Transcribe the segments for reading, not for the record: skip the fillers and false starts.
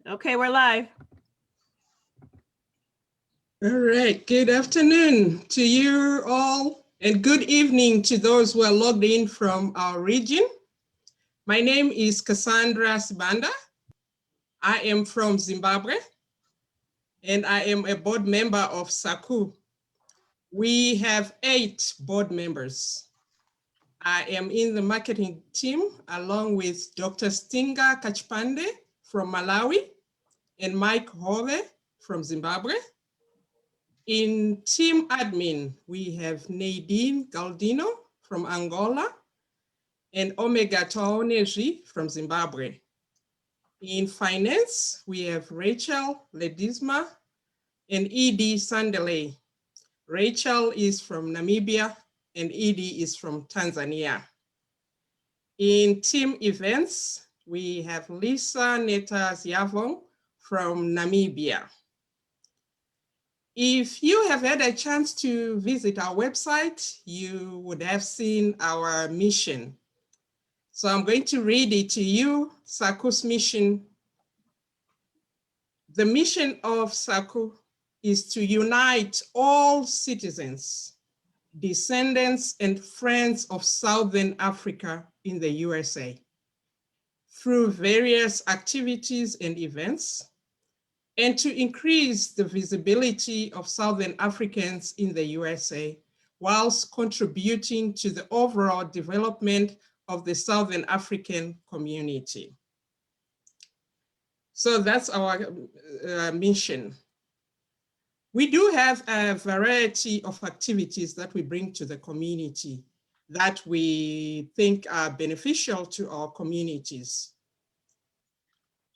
Okay, we're live. All right, good afternoon to you all, and good evening to those who are logged in from our region. My name is Cassandra Sibanda. I am from Zimbabwe, and I am a board member of SACU. We have 8 board members. I am in the marketing team along with Dr. Stinga Kachipande from Malawi and Mike Hove from Zimbabwe. In team admin, we have Nadine Galdino from Angola and Omega Taoneji from Zimbabwe. In finance, we have Rachel Ledisma and Edie Sandele. Rachel is from Namibia and Edie is from Tanzania. In team events, we have Lisa Neta Ziavong from Namibia. If you have had a chance to visit our website, you would have seen our mission. So I'm going to read it to you, SACU's mission. The mission of SACU is to unite all citizens, descendants, and friends of Southern Africa in the USA through various activities and events, and to increase the visibility of Southern Africans in the USA, whilst contributing to the overall development of the Southern African community. So that's our mission. We do have a variety of activities that we bring to the community that we think are beneficial to our communities.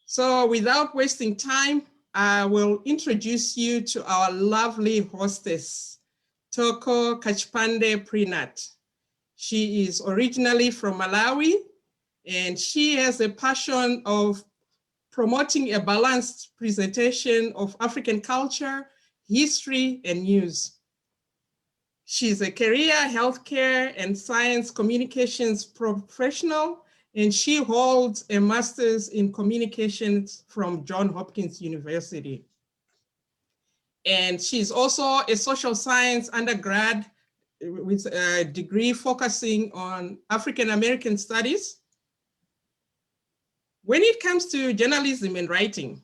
So without wasting time, I will introduce you to our lovely hostess, Thoko Kachipande Prinat. She is originally from Malawi, and she has a passion of promoting a balanced presentation of African culture, history, and news. She's a career, healthcare, and science communications professional, and she holds a master's in communications from Johns Hopkins University. And she's also a social science undergrad with a degree focusing on African American studies. When it comes to journalism and writing,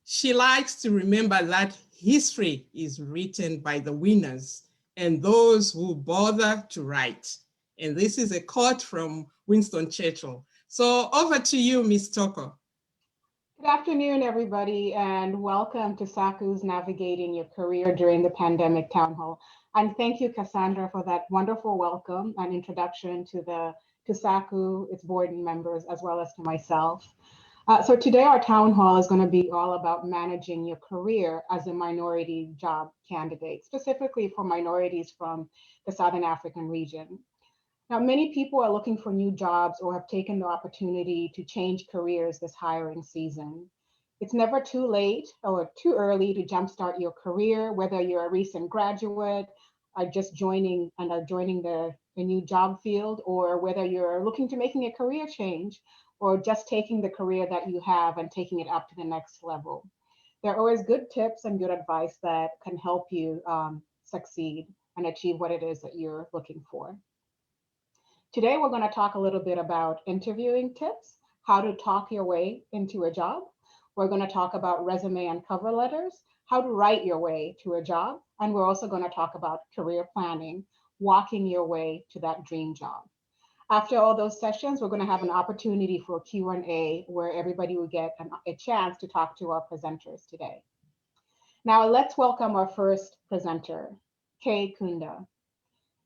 she likes to remember that history is written by the winners and those who bother to write. And this is a quote from Winston Churchill. So over to you, Ms. Thoko. Good afternoon, everybody, and welcome to SACU's Navigating Your Career During the Pandemic Town Hall. And thank you, Cassandra, for that wonderful welcome and introduction to SACU, its board members, as well as to myself. So today our town hall is going to be all about managing your career as a minority job candidate, specifically for minorities from the Southern African region. Now, many people are looking for new jobs or have taken the opportunity to change careers this hiring season. It's never too late or too early to jumpstart your career, whether you're a recent graduate, are just joining the new job field, or whether you're looking to making a career change, or just taking the career that you have and taking it up to the next level. There are always good tips and good advice that can help you succeed and achieve what it is that you're looking for. Today, we're going to talk a little bit about interviewing tips, how to talk your way into a job. We're going to talk about resume and cover letters, how to write your way to a job. And we're also going to talk about career planning, walking your way to that dream job. After all those sessions, we're going to have an opportunity for Q&A where everybody will get a chance to talk to our presenters today. Now, let's welcome our first presenter, Kay Kunda.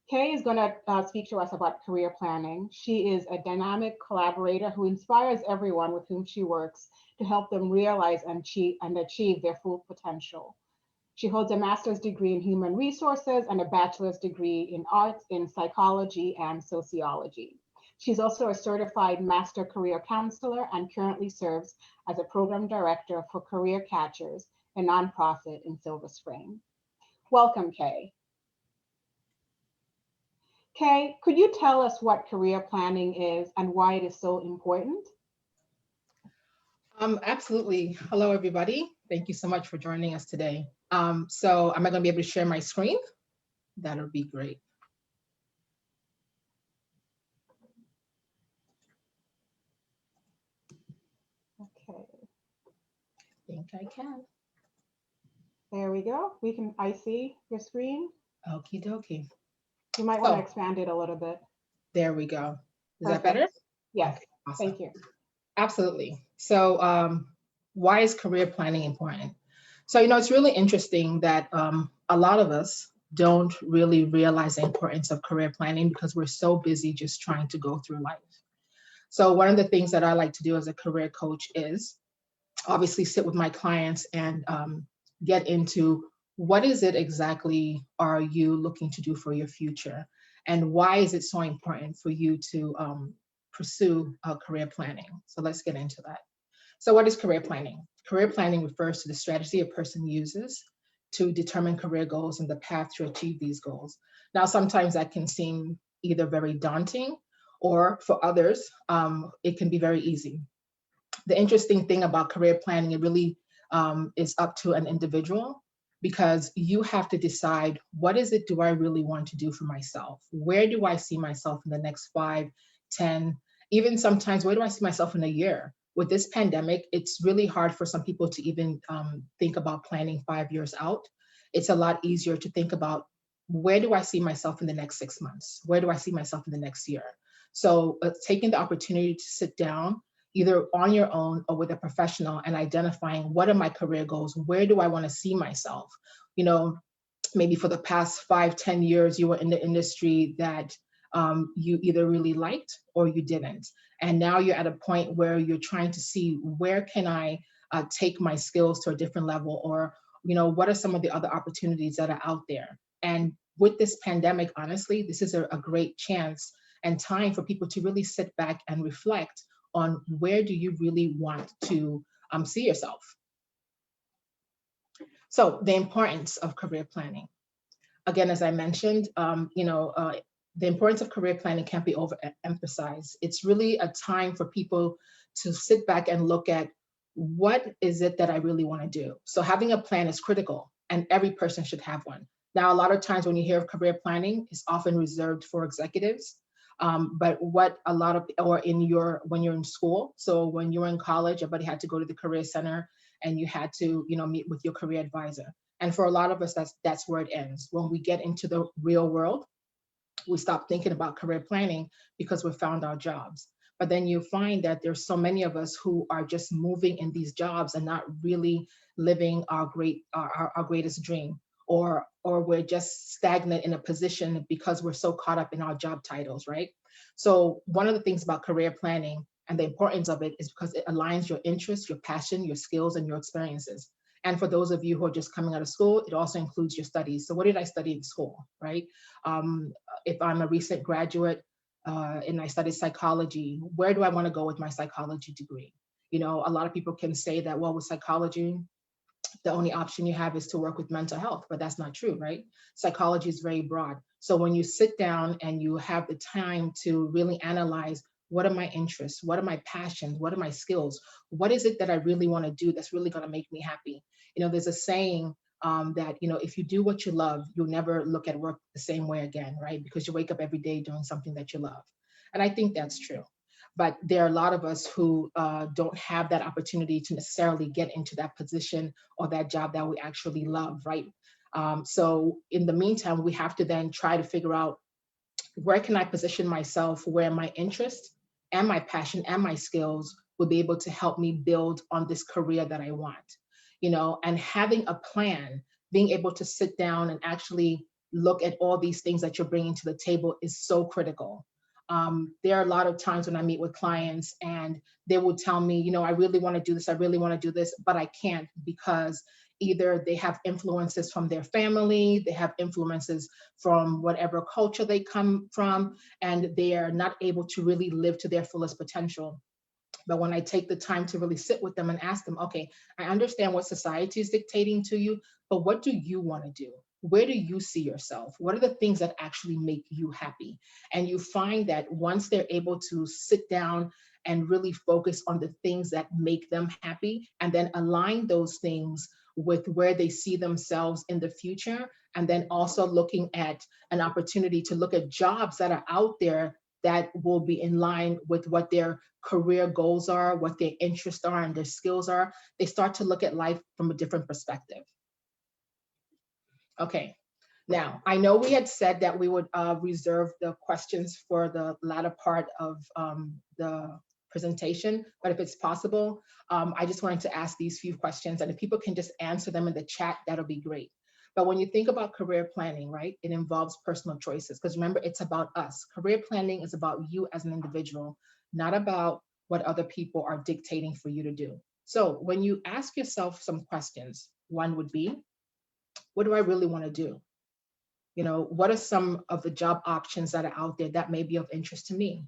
Kay is going to speak to us about career planning. She is a dynamic collaborator who inspires everyone with whom she works to help them realize and achieve their full potential. She holds a master's degree in human resources and a bachelor's degree in arts in psychology and sociology. She's also a certified master career counselor and currently serves as a program director for Career Catchers, a nonprofit in Silver Spring. Welcome, Kay. Kay, could you tell us what career planning is and why it is so important? Absolutely. Hello, everybody. Thank you so much for joining us today. So am I going to be able to share my screen? That would be great. Okay, I think I can. there we go. I see your screen. Okie dokie. You might want to So expand it a little bit. there we go. Is that Perfect. better? Yes, Okay, awesome. thank you. Absolutely. So why is career planning important? So, it's really interesting that a lot of us don't really realize the importance of career planning because we're so busy just trying to go through life. So one of the things that I like to do as a career coach is obviously sit with my clients and get into what is it exactly are you looking to do for your future, and why is it so important for you to pursue career planning. So let's get into that. So what is career planning? Career planning refers to the strategy a person uses to determine career goals and the path to achieve these goals. Now, sometimes that can seem either very daunting, or for others, it can be very easy. The interesting thing about career planning, it really is up to an individual, because you have to decide, what is it do I really want to do for myself? Where do I see myself in the next 5, 10, even sometimes where do I see myself in a year? With this pandemic, it's really hard for some people to even think about planning 5 years out. It's a lot easier to think about, where do I see myself in the next 6 months? Where do I see myself in the next year? So taking the opportunity to sit down either on your own or with a professional and identifying, what are my career goals? Where do I want to see myself? Maybe for the past 5, 10 years, you were in the industry that you either really liked or you didn't. And now you're at a point where you're trying to see, where can I take my skills to a different level? Or, what are some of the other opportunities that are out there? And with this pandemic, honestly, this is a great chance and time for people to really sit back and reflect on, where do you really want to see yourself? So the importance of career planning. Again, as I mentioned, the importance of career planning can't be overemphasized. It's really a time for people to sit back and look at, what is it that I really want to do? So having a plan is critical, and every person should have one. Now, a lot of times when you hear of career planning, it's often reserved for executives. But what a lot of, or when you're in school, so when you were in college, everybody had to go to the career center and you had to, meet with your career advisor. And for a lot of us, that's where it ends. When we get into the real world, we stop thinking about career planning because we found our jobs. But then you find that there's so many of us who are just moving in these jobs and not really living our greatest dream, or we're just stagnant in a position because we're so caught up in our job titles, right? So one of the things about career planning and the importance of it is because it aligns your interests, your passion, your skills, and your experiences. And for those of you who are just coming out of school, it also includes your studies. So what did I study in school, right? If I'm a recent graduate and I studied psychology, where do I want to go with my psychology degree? A lot of people can say that, well, with psychology, the only option you have is to work with mental health, but that's not true, right? Psychology is very broad. So when you sit down and you have the time to really analyze, what are my interests? What are my passions? What are my skills? What is it that I really want to do that's really going to make me happy? There's a saying that, if you do what you love, you'll never look at work the same way again, right? Because you wake up every day doing something that you love. And I think that's true. But there are a lot of us who don't have that opportunity to necessarily get into that position or that job that we actually love, right? So in the meantime, we have to then try to figure out, where can I position myself where my interest and my passion and my skills will be able to help me build on this career that I want, and having a plan, being able to sit down and actually look at all these things that you're bringing to the table is so critical. There are a lot of times when I meet with clients and they will tell me, I really want to do this, I really want to do this, but I can't, because either they have influences from their family, they have influences from whatever culture they come from, and they are not able to really live to their fullest potential. But when I take the time to really sit with them and ask them, okay, I understand what society is dictating to you, but what do you want to do? where do you see yourself? What are the things that actually make you happy? And you find that once they're able to sit down and really focus on the things that make them happy, and then align those things with where they see themselves in the future, and then also looking at an opportunity to look at jobs that are out there that will be in line with what their career goals are, what their interests are, and their skills are, they start to look at life from a different perspective. Okay, now I know we had said that we would reserve the questions for the latter part of the presentation, but if it's possible, I just wanted to ask these few questions, and if people can just answer them in the chat, that'll be great. But when you think about career planning, right, it involves personal choices, because remember, it's about us. Career planning is about you as an individual, not about what other people are dictating for you to do. So when you ask yourself some questions, one would be, what do I really want to do? You know, what are some of the job options that are out there that may be of interest to me?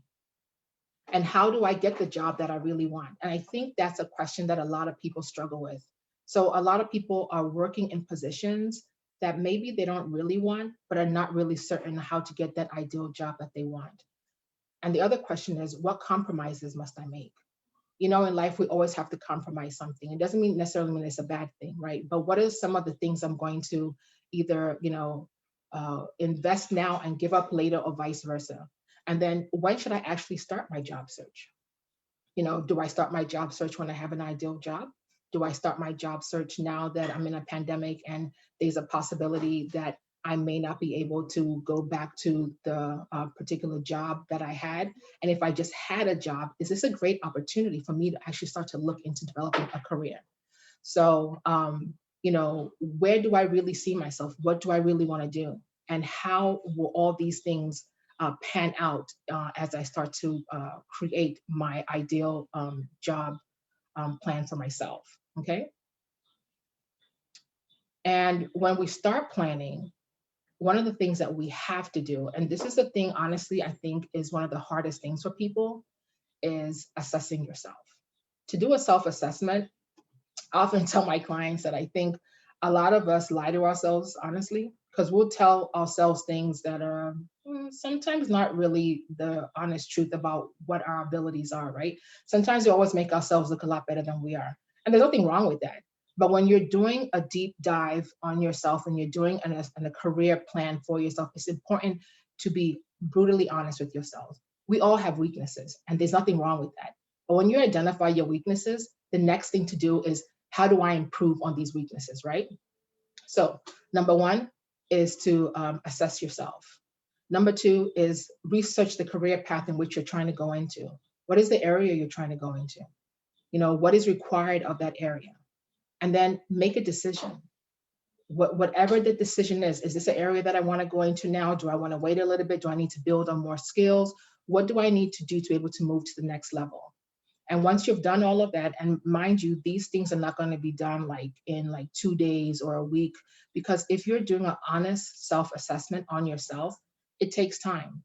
And how do I get the job that I really want? And I think that's a question that a lot of people struggle with. So a lot of people are working in positions that maybe they don't really want, but are not really certain how to get that ideal job that they want. And the other question is, what compromises must I make? You know, in life, we always have to compromise something. It doesn't necessarily mean it's a bad thing, right? But what are some of the things I'm going to either, invest now and give up later, or vice versa? And then when should I actually start my job search? You know, do I start my job search when I have an ideal job? Do I start my job search now that I'm in a pandemic and there's a possibility that I may not be able to go back to the particular job that I had? And if I just had a job, is this a great opportunity for me to actually start to look into developing a career? So, where do I really see myself? What do I really want to do? And how will all these things pan out as I start to create my ideal job plan for myself? Okay. And when we start planning, one of the things that we have to do, and this is the thing, honestly, I think is one of the hardest things for people, is assessing yourself. To do a self-assessment, I often tell my clients that I think a lot of us lie to ourselves, honestly, because we'll tell ourselves things that are sometimes not really the honest truth about what our abilities are, right? Sometimes we always make ourselves look a lot better than we are. And there's nothing wrong with that. But when you're doing a deep dive on yourself and you're doing a career plan for yourself, it's important to be brutally honest with yourself. We all have weaknesses, and there's nothing wrong with that. But when you identify your weaknesses, the next thing to do is, how do I improve on these weaknesses, right? So number one is to assess yourself. Number two is research the career path in which you're trying to go into. What is the area you're trying to go into? You know, what is required of that area? And then make a decision. Whatever the decision is this an area that I want to go into now? Do I want to wait a little bit? Do I need to build on more skills? What do I need to do to be able to move to the next level? And once you've done all of that, and mind you, these things are not going to be done in 2 days or a week, because if you're doing an honest self-assessment on yourself, it takes time.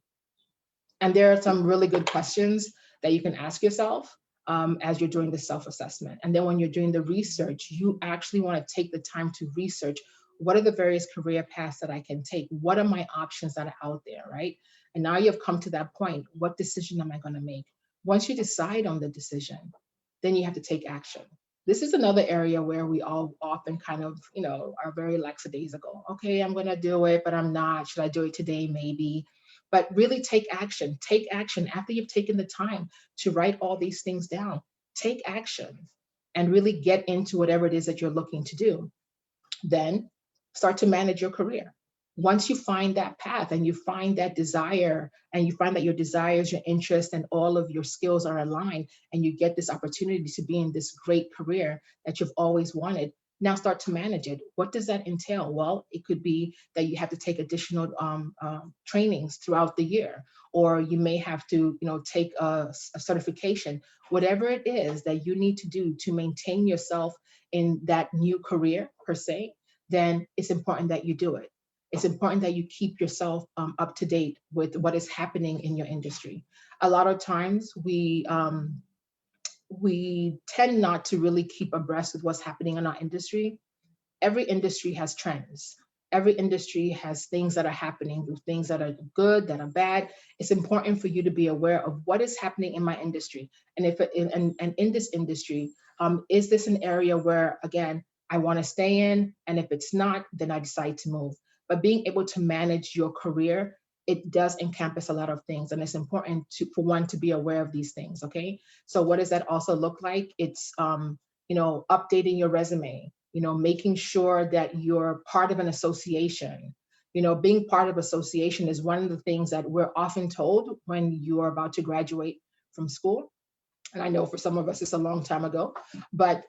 And there are some really good questions that you can ask yourself as you're doing the self-assessment. And then when you're doing the research, you actually want to take the time to research, what are the various career paths that I can take? What are my options that are out there, right? And now you've come to that point. What decision am I going to make? Once you decide on the decision, then you have to take action. This is another area where we all often kind of, are very lackadaisical. Okay, I'm going to do it, but I'm not. Should I do it today? Maybe. But really take action. Take action after you've taken the time to write all these things down. Take action and really get into whatever it is that you're looking to do. Then start to manage your career. Once you find that path and you find that desire, and you find that your desires, your interests, and all of your skills are aligned, and you get this opportunity to be in this great career that you've always wanted, now start to manage it. What does that entail? Well, it could be that you have to take additional trainings throughout the year, or you may have to, take a certification. Whatever it is that you need to do to maintain yourself in that new career per se, then it's important that you do it. It's important that you keep yourself up to date with what is happening in your industry. A lot of times we tend not to really keep abreast with what's happening in our industry. Every industry has trends. Every industry has things that are happening, things that are good, that are bad. It's important for you to be aware of what is happening in my industry. And if in this industry, is this an area where, again, I want to stay in? And if it's not, then I decide to move. But being able to manage your career, it does encompass a lot of things. And it's important for one to be aware of these things, okay? So what does that also look like? It's, updating your resume, making sure that you're part of an association. Being part of association is one of the things that we're often told when you are about to graduate from school. And I know for some of us it's a long time ago, but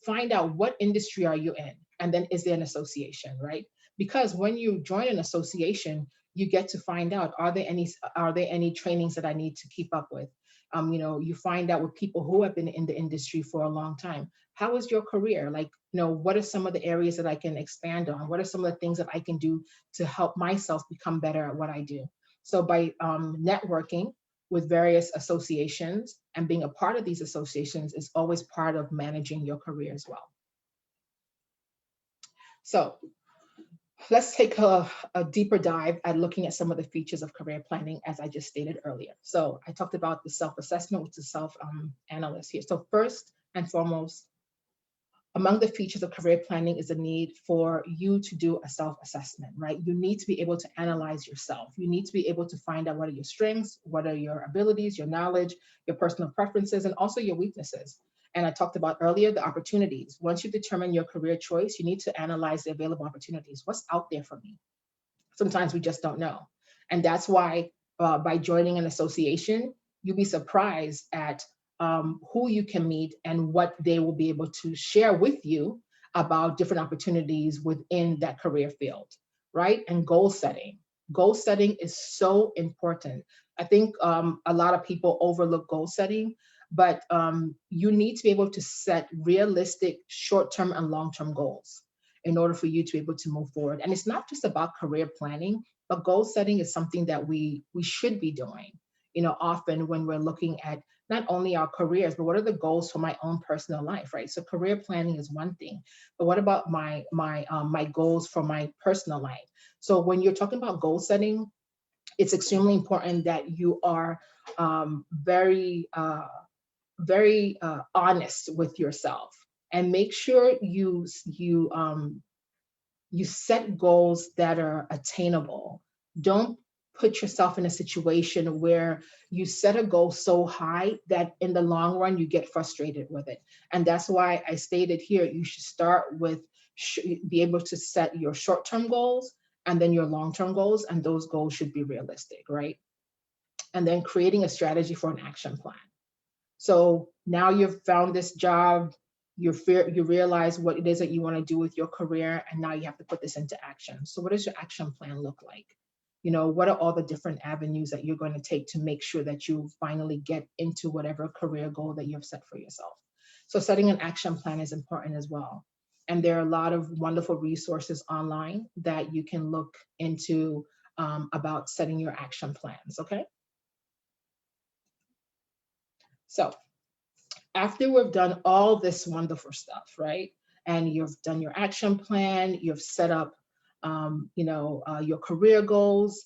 find out what industry are you in, and then is there an association, right? Because when you join an association, you get to find out, are there any trainings that I need to keep up with? You find out with people who have been in the industry for a long time. How is your career? Like, what are some of the areas that I can expand on? What are some of the things that I can do to help myself become better at what I do? So by networking with various associations and being a part of these associations is always part of managing your career as well. So let's take a deeper dive at looking at some of the features of career planning, as I just stated earlier. So I talked about the self-assessment, which is self-analysis here. So first and foremost, among the features of career planning is the need for you to do a self-assessment, right? You need to be able to analyze yourself. You need to be able to find out what are your strengths, what are your abilities, your knowledge, your personal preferences, and also your weaknesses. And I talked about earlier the opportunities. Once you determine your career choice, you need to analyze the available opportunities. What's out there for me? Sometimes we just don't know. And that's why by joining an association, you'll be surprised at who you can meet and what they will be able to share with you about different opportunities within that career field, right? And goal setting. Goal setting is so important. I think a lot of people overlook goal setting, but you need to be able to set realistic short-term and long-term goals in order for you to be able to move forward. And it's not just about career planning, but goal setting is something that we should be doing, often when we're looking at not only our careers, but what are the goals for my own personal life, right? So career planning is one thing, but what about my goals for my personal life? So when you're talking about goal setting, it's extremely important that you are very honest with yourself, and make sure you set goals that are attainable. Don't put yourself in a situation where you set a goal so high that in the long run you get frustrated with it. And that's why I stated here, you should start with be able to set your short-term goals and then your long-term goals, and those goals should be realistic, right? And then creating a strategy for an action plan. So now you've found this job, you realize what it is that you want to do with your career, and now you have to put this into action. So what does your action plan look like? What are all the different avenues that you're going to take to make sure that you finally get into whatever career goal that you've set for yourself? So setting an action plan is important as well. And there are a lot of wonderful resources online that you can look into about setting your action plans, okay? So after we've done all this wonderful stuff, right? And you've done your action plan, you've set up, your career goals.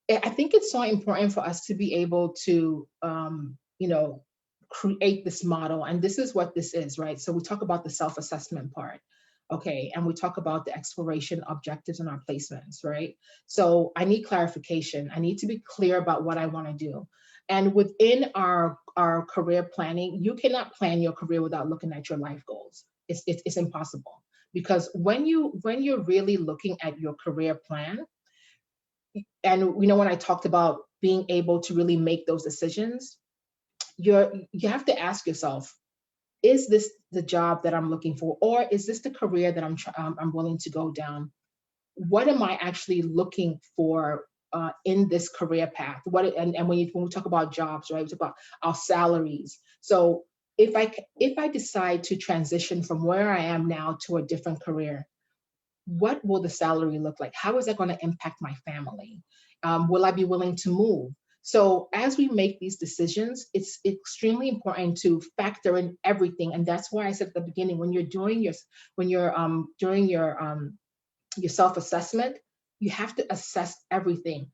I think it's so important for us to be able to, create this model. And this is what this is, right? So we talk about the self-assessment part, okay? And we talk about the exploration objectives and our placements, right? So I need clarification. I need to be clear about what I want to do. And within our career planning, you cannot plan your career without looking at your life goals. It's impossible, because when you're really looking at your career plan, and when I talked about being able to really make those decisions, you have to ask yourself, is this the job that I'm looking for, or is this the career that I'm willing to go down? What am I actually looking for in this career path? And when we talk about jobs, right, we talk about our salaries. So if I decide to transition from where I am now to a different career, what will the salary look like? How is that going to impact my family? Will I be willing to move? So as we make these decisions, it's extremely important to factor in everything. And that's why I said at the beginning, when you're doing your your self-assessment, you have to assess everything.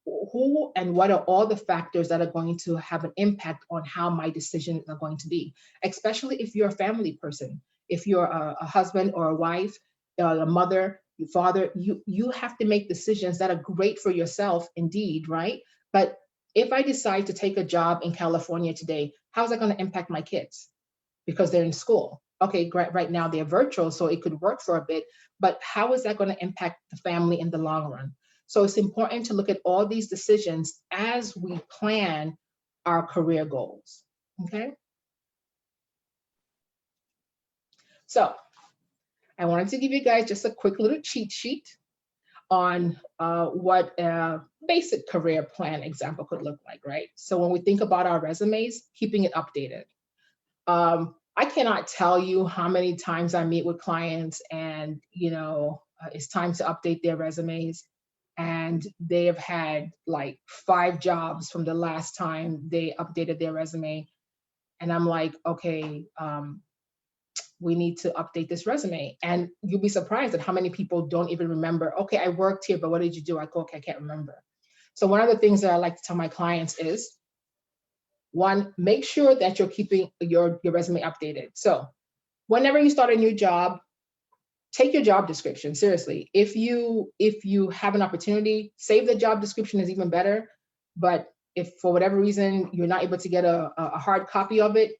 Who and what are all the factors that are going to have an impact on how my decisions are going to be, especially if you're a family person, if you're a husband or a wife, a mother, your father, you have to make decisions that are great for yourself indeed, right? But if I decide to take a job in California today, how's that going to impact my kids? Because they're in school. Okay, great. Right now they're virtual, so it could work for a bit, but how is that going to impact the family in the long run? So it's important to look at all these decisions as we plan our career goals, okay? So I wanted to give you guys just a quick little cheat sheet on what a basic career plan example could look like, right? So when we think about our resumes, keeping it updated. I cannot tell you how many times I meet with clients and, it's time to update their resumes. And they have had like 5 jobs from the last time they updated their resume. And I'm like, okay, we need to update this resume. And you'll be surprised at how many people don't even remember, okay, I worked here, but what did you do? I go, okay, I can't remember. So one of the things that I like to tell my clients is, one, make sure that you're keeping your resume updated. So whenever you start a new job, take your job description seriously. If you have an opportunity, save the job description is even better. But if for whatever reason you're not able to get a hard copy of it,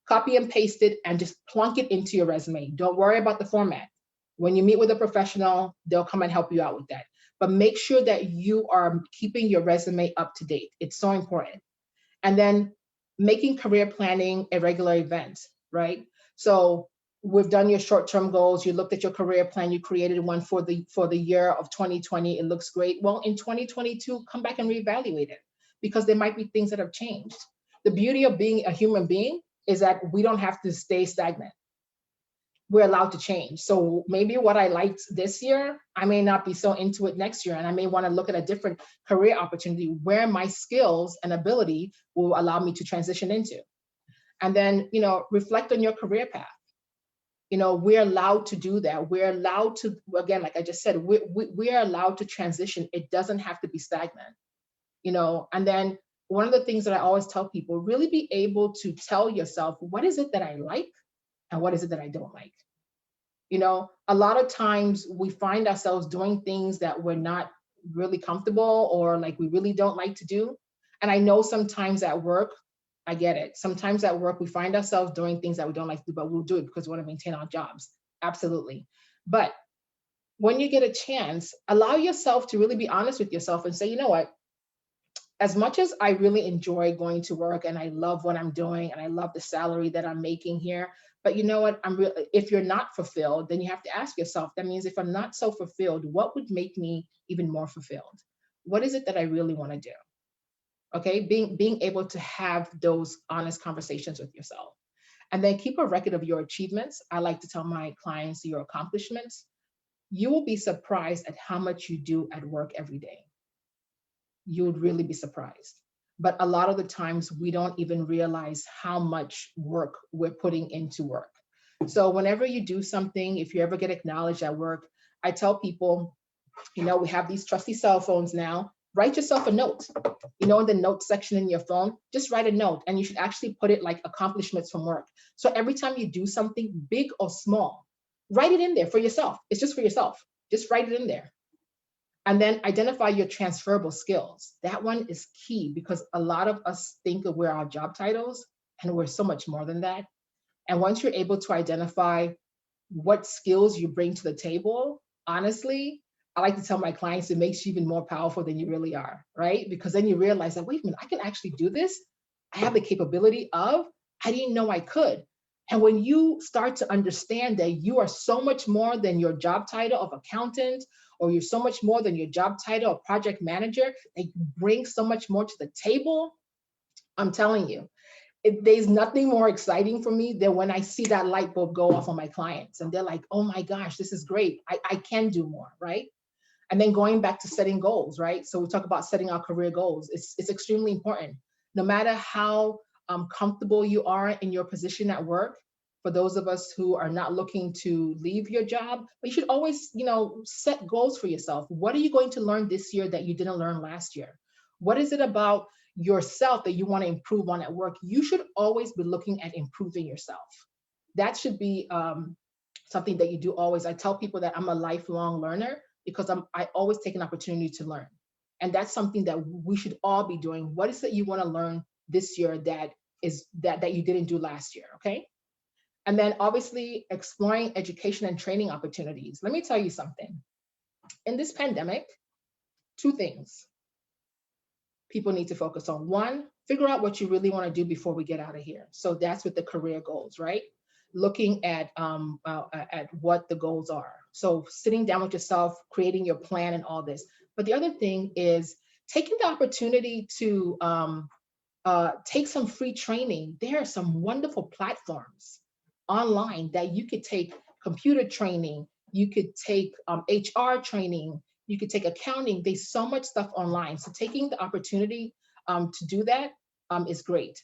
copy and paste it and just plunk it into your resume. Don't worry about the format. When you meet with a professional, they'll come and help you out with that. But make sure that you are keeping your resume up to date. It's so important. And then making career planning a regular event, right? So we've done your short-term goals. You looked at your career plan. You created one for the year of 2020. It looks great. Well, in 2022, come back and reevaluate it because there might be things that have changed. The beauty of being a human being is that we don't have to stay stagnant. We're allowed to change. So maybe what I liked this year, I may not be so into it next year. And I may want to look at a different career opportunity where my skills and ability will allow me to transition into. And then, reflect on your career path. We're allowed to do that. We're allowed to, again, like I just said, we're allowed to transition. It doesn't have to be stagnant, and then one of the things that I always tell people, really be able to tell yourself, what is it that I like and what is it that I don't like? A lot of times we find ourselves doing things that we're not really comfortable or like we really don't like to do. And I know sometimes at work, I get it. Sometimes at work, we find ourselves doing things that we don't like to do, but we'll do it because we want to maintain our jobs. Absolutely. But when you get a chance, allow yourself to really be honest with yourself and say, you know what? As much as I really enjoy going to work and I love what I'm doing and I love the salary that I'm making here, but you know what, if you're not fulfilled, then you have to ask yourself, that means if I'm not so fulfilled, what would make me even more fulfilled? What is it that I really want to do? Okay, being able to have those honest conversations with yourself. And then keep a record of your achievements. I like to tell my clients your accomplishments. You will be surprised at how much you do at work every day. You would really be surprised. But a lot of the times we don't even realize how much work we're putting into work. So whenever you do something, if you ever get acknowledged at work, I tell people, we have these trusty cell phones now. Write yourself a note, in the note section in your phone, just write a note, and you should actually put it like accomplishments from work. So every time you do something big or small, write it in there for yourself. It's just for yourself. Just write it in there. And then identify your transferable skills. That one is key because a lot of us think of we're our job titles and we're so much more than that. And once you're able to identify what skills you bring to the table, honestly, I like to tell my clients it makes you even more powerful than you really are, right? Because then you realize that, wait a minute, I can actually do this. I have the capability of, I didn't know I could. And when you start to understand that you are so much more than your job title of accountant, or you're so much more than your job title of project manager, that you bring so much more to the table, I'm telling you, there's nothing more exciting for me than when I see that light bulb go off on my clients and they're like, oh my gosh, this is great. I can do more, right? And then going back to setting goals, right? So we talk about setting our career goals. It's extremely important. No matter how comfortable you are in your position at work, for those of us who are not looking to leave your job, but you should always, set goals for yourself. What are you going to learn this year that you didn't learn last year? What is it about yourself that you want to improve on at work? You should always be looking at improving yourself. That should be something that you do always. I tell people that I'm a lifelong learner because I always take an opportunity to learn. And that's something that we should all be doing. What is it you want to learn this year that you didn't do last year, okay? And then obviously exploring education and training opportunities. Let me tell you something. In this pandemic, two things people need to focus on. One, figure out what you really want to do before we get out of here. So that's with the career goals, right? Looking at what the goals are. So sitting down with yourself, creating your plan and all this. But the other thing is taking the opportunity to take some free training. There are some wonderful platforms online that you could take computer training, you could take HR training, you could take accounting. There's so much stuff online. So taking the opportunity to do that is great.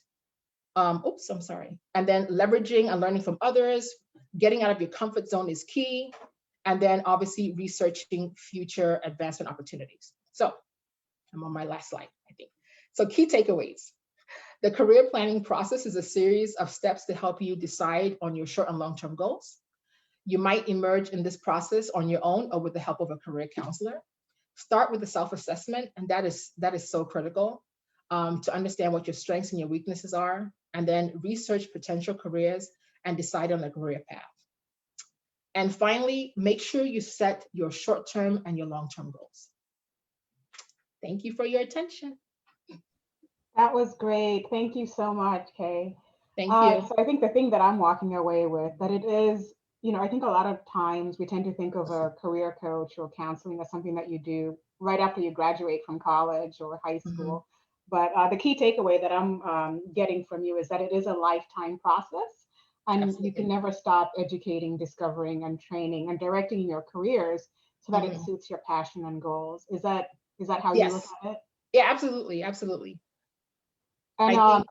Oops, I'm sorry. And then leveraging and learning from others, getting out of your comfort zone is key. And then obviously researching future advancement opportunities. So I'm on my last slide, I think. So key takeaways. The career planning process is a series of steps to help you decide on your short and long-term goals. You might emerge in this process on your own or with the help of a career counselor. Start with the self-assessment, and that is so critical to understand what your strengths and your weaknesses are, and then research potential careers and decide on a career path. And finally, make sure you set your short-term and your long-term goals. Thank you for your attention. That was great. Thank you so much, Kay. Thank you. So I think the thing that I'm walking away with, that it is, I think a lot of times we tend to think of a career coach or counseling as something that you do right after you graduate from college or high school. But the key takeaway that I'm getting from you is that it is a lifetime process, and Absolutely. you can never stop educating, discovering, and training and directing your careers so that it suits your passion and goals. Is that how you look at it? Yeah, absolutely, absolutely. And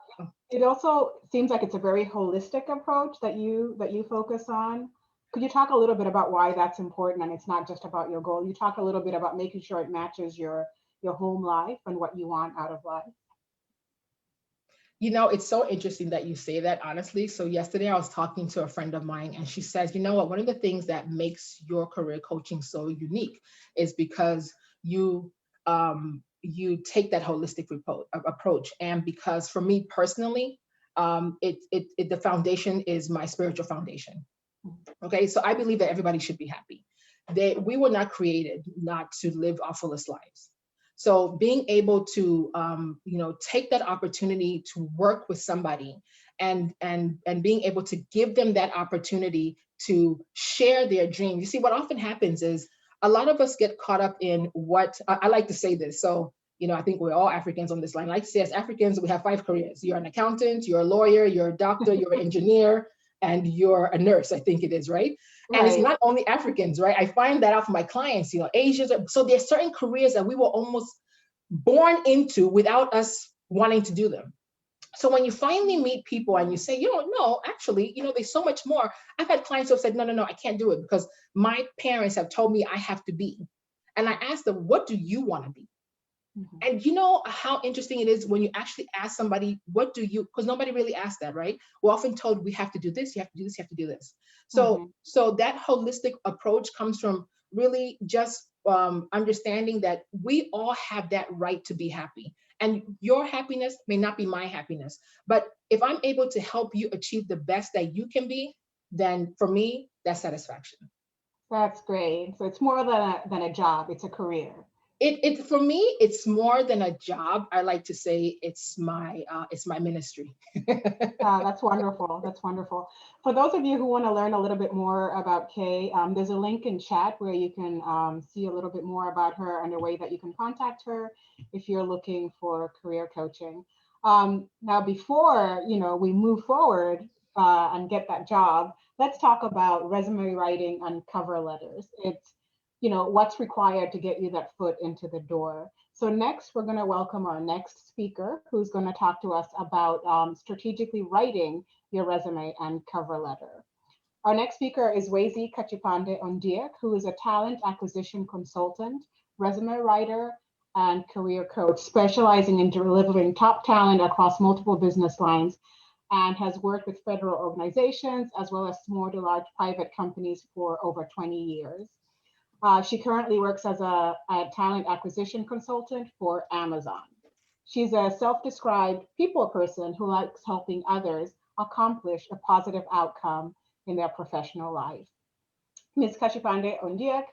it also seems like it's a very holistic approach that you focus on. Could you talk a little bit about why that's important, and it's not just about your goal? You talk a little bit about making sure it matches your home life and what you want out of life. It's so interesting that you say that, honestly. So yesterday I was talking to a friend of mine, and she says, you know what, one of the things that makes your career coaching so unique is because you take that holistic approach. And because for me personally, the foundation is my spiritual foundation. Okay, so I believe that everybody should be happy. We were not created not to live our fullest lives. So being able to take that opportunity to work with somebody and being able to give them that opportunity to share their dream. You see, what often happens is a lot of us get caught up in what I like to say this. So, I think we're all Africans on this line. I like to say, as Africans, we have 5 careers. You're an accountant, you're a lawyer, you're a doctor, you're an engineer, and you're a nurse, I think it is, right? And it's not only Africans, right? I find that out for my clients, Asians. So there's certain careers that we were almost born into without us wanting to do them. So when you finally meet people and you say, no, actually, there's so much more. I've had clients who have said, no, I can't do it because my parents have told me I have to be. And I asked them, what do you want to be? And you know how interesting it is when you actually ask somebody, what do you, because nobody really asks that, right? We're often told we have to do this, you have to do this, you have to do this. So, so that holistic approach comes from really just understanding that we all have that right to be happy. And your happiness may not be my happiness. But if I'm able to help you achieve the best that you can be, then for me, that's satisfaction. That's great. So it's more than a job, it's a career. For me, it's more than a job. I like to say it's my ministry. That's wonderful. That's wonderful. For those of you who want to learn a little bit more about Kay, there's a link in chat where you can see a little bit more about her and a way that you can contact her if you're looking for career coaching. Now, before we move forward and get that job, let's talk about resume writing and cover letters. It's what's required to get you that foot into the door. So next, we're going to welcome our next speaker, who's going to talk to us about strategically writing your resume and cover letter. Our next speaker is Wezi Kachipande Ondiek, who is a talent acquisition consultant, resume writer, and career coach, specializing in delivering top talent across multiple business lines, and has worked with federal organizations as well as small to large private companies for over 20 years. She currently works as a talent acquisition consultant for Amazon. She's a self-described people person who likes helping others accomplish a positive outcome in their professional life. Ms. Kachipande Ondiek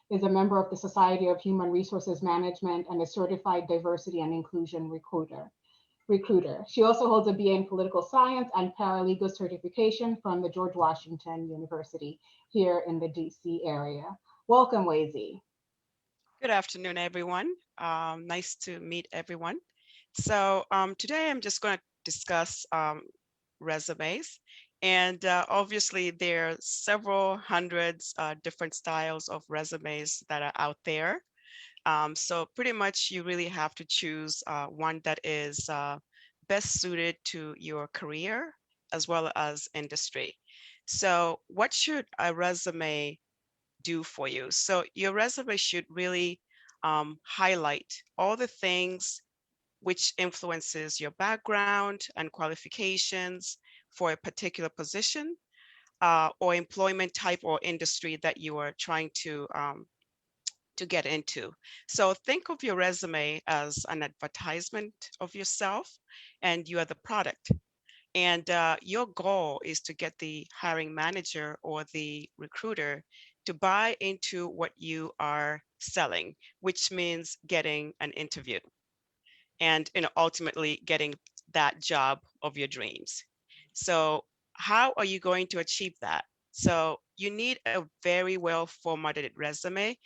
is a member of the Society of Human Resources Management and a certified diversity and inclusion recruiter. She also holds a BA in political science and paralegal certification from the George Washington University here in the DC area. Welcome, Wezi. Good afternoon, everyone. Nice to meet everyone. So today I'm just going to discuss resumes. And obviously there are several hundreds different styles of resumes that are out there. So pretty much you really have to choose one that is best suited to your career as well as industry. So what should a resume do for you? So your resume should really highlight all the things which influences your background and qualifications for a particular position or employment type or industry that you are trying to get into. So think of your resume as an advertisement of yourself, and you are the product. And your goal is to get the hiring manager or the recruiter to buy into what you are selling, which means getting an interview and ultimately getting that job of your dreams. So how are you going to achieve that? So you need a very well formatted resume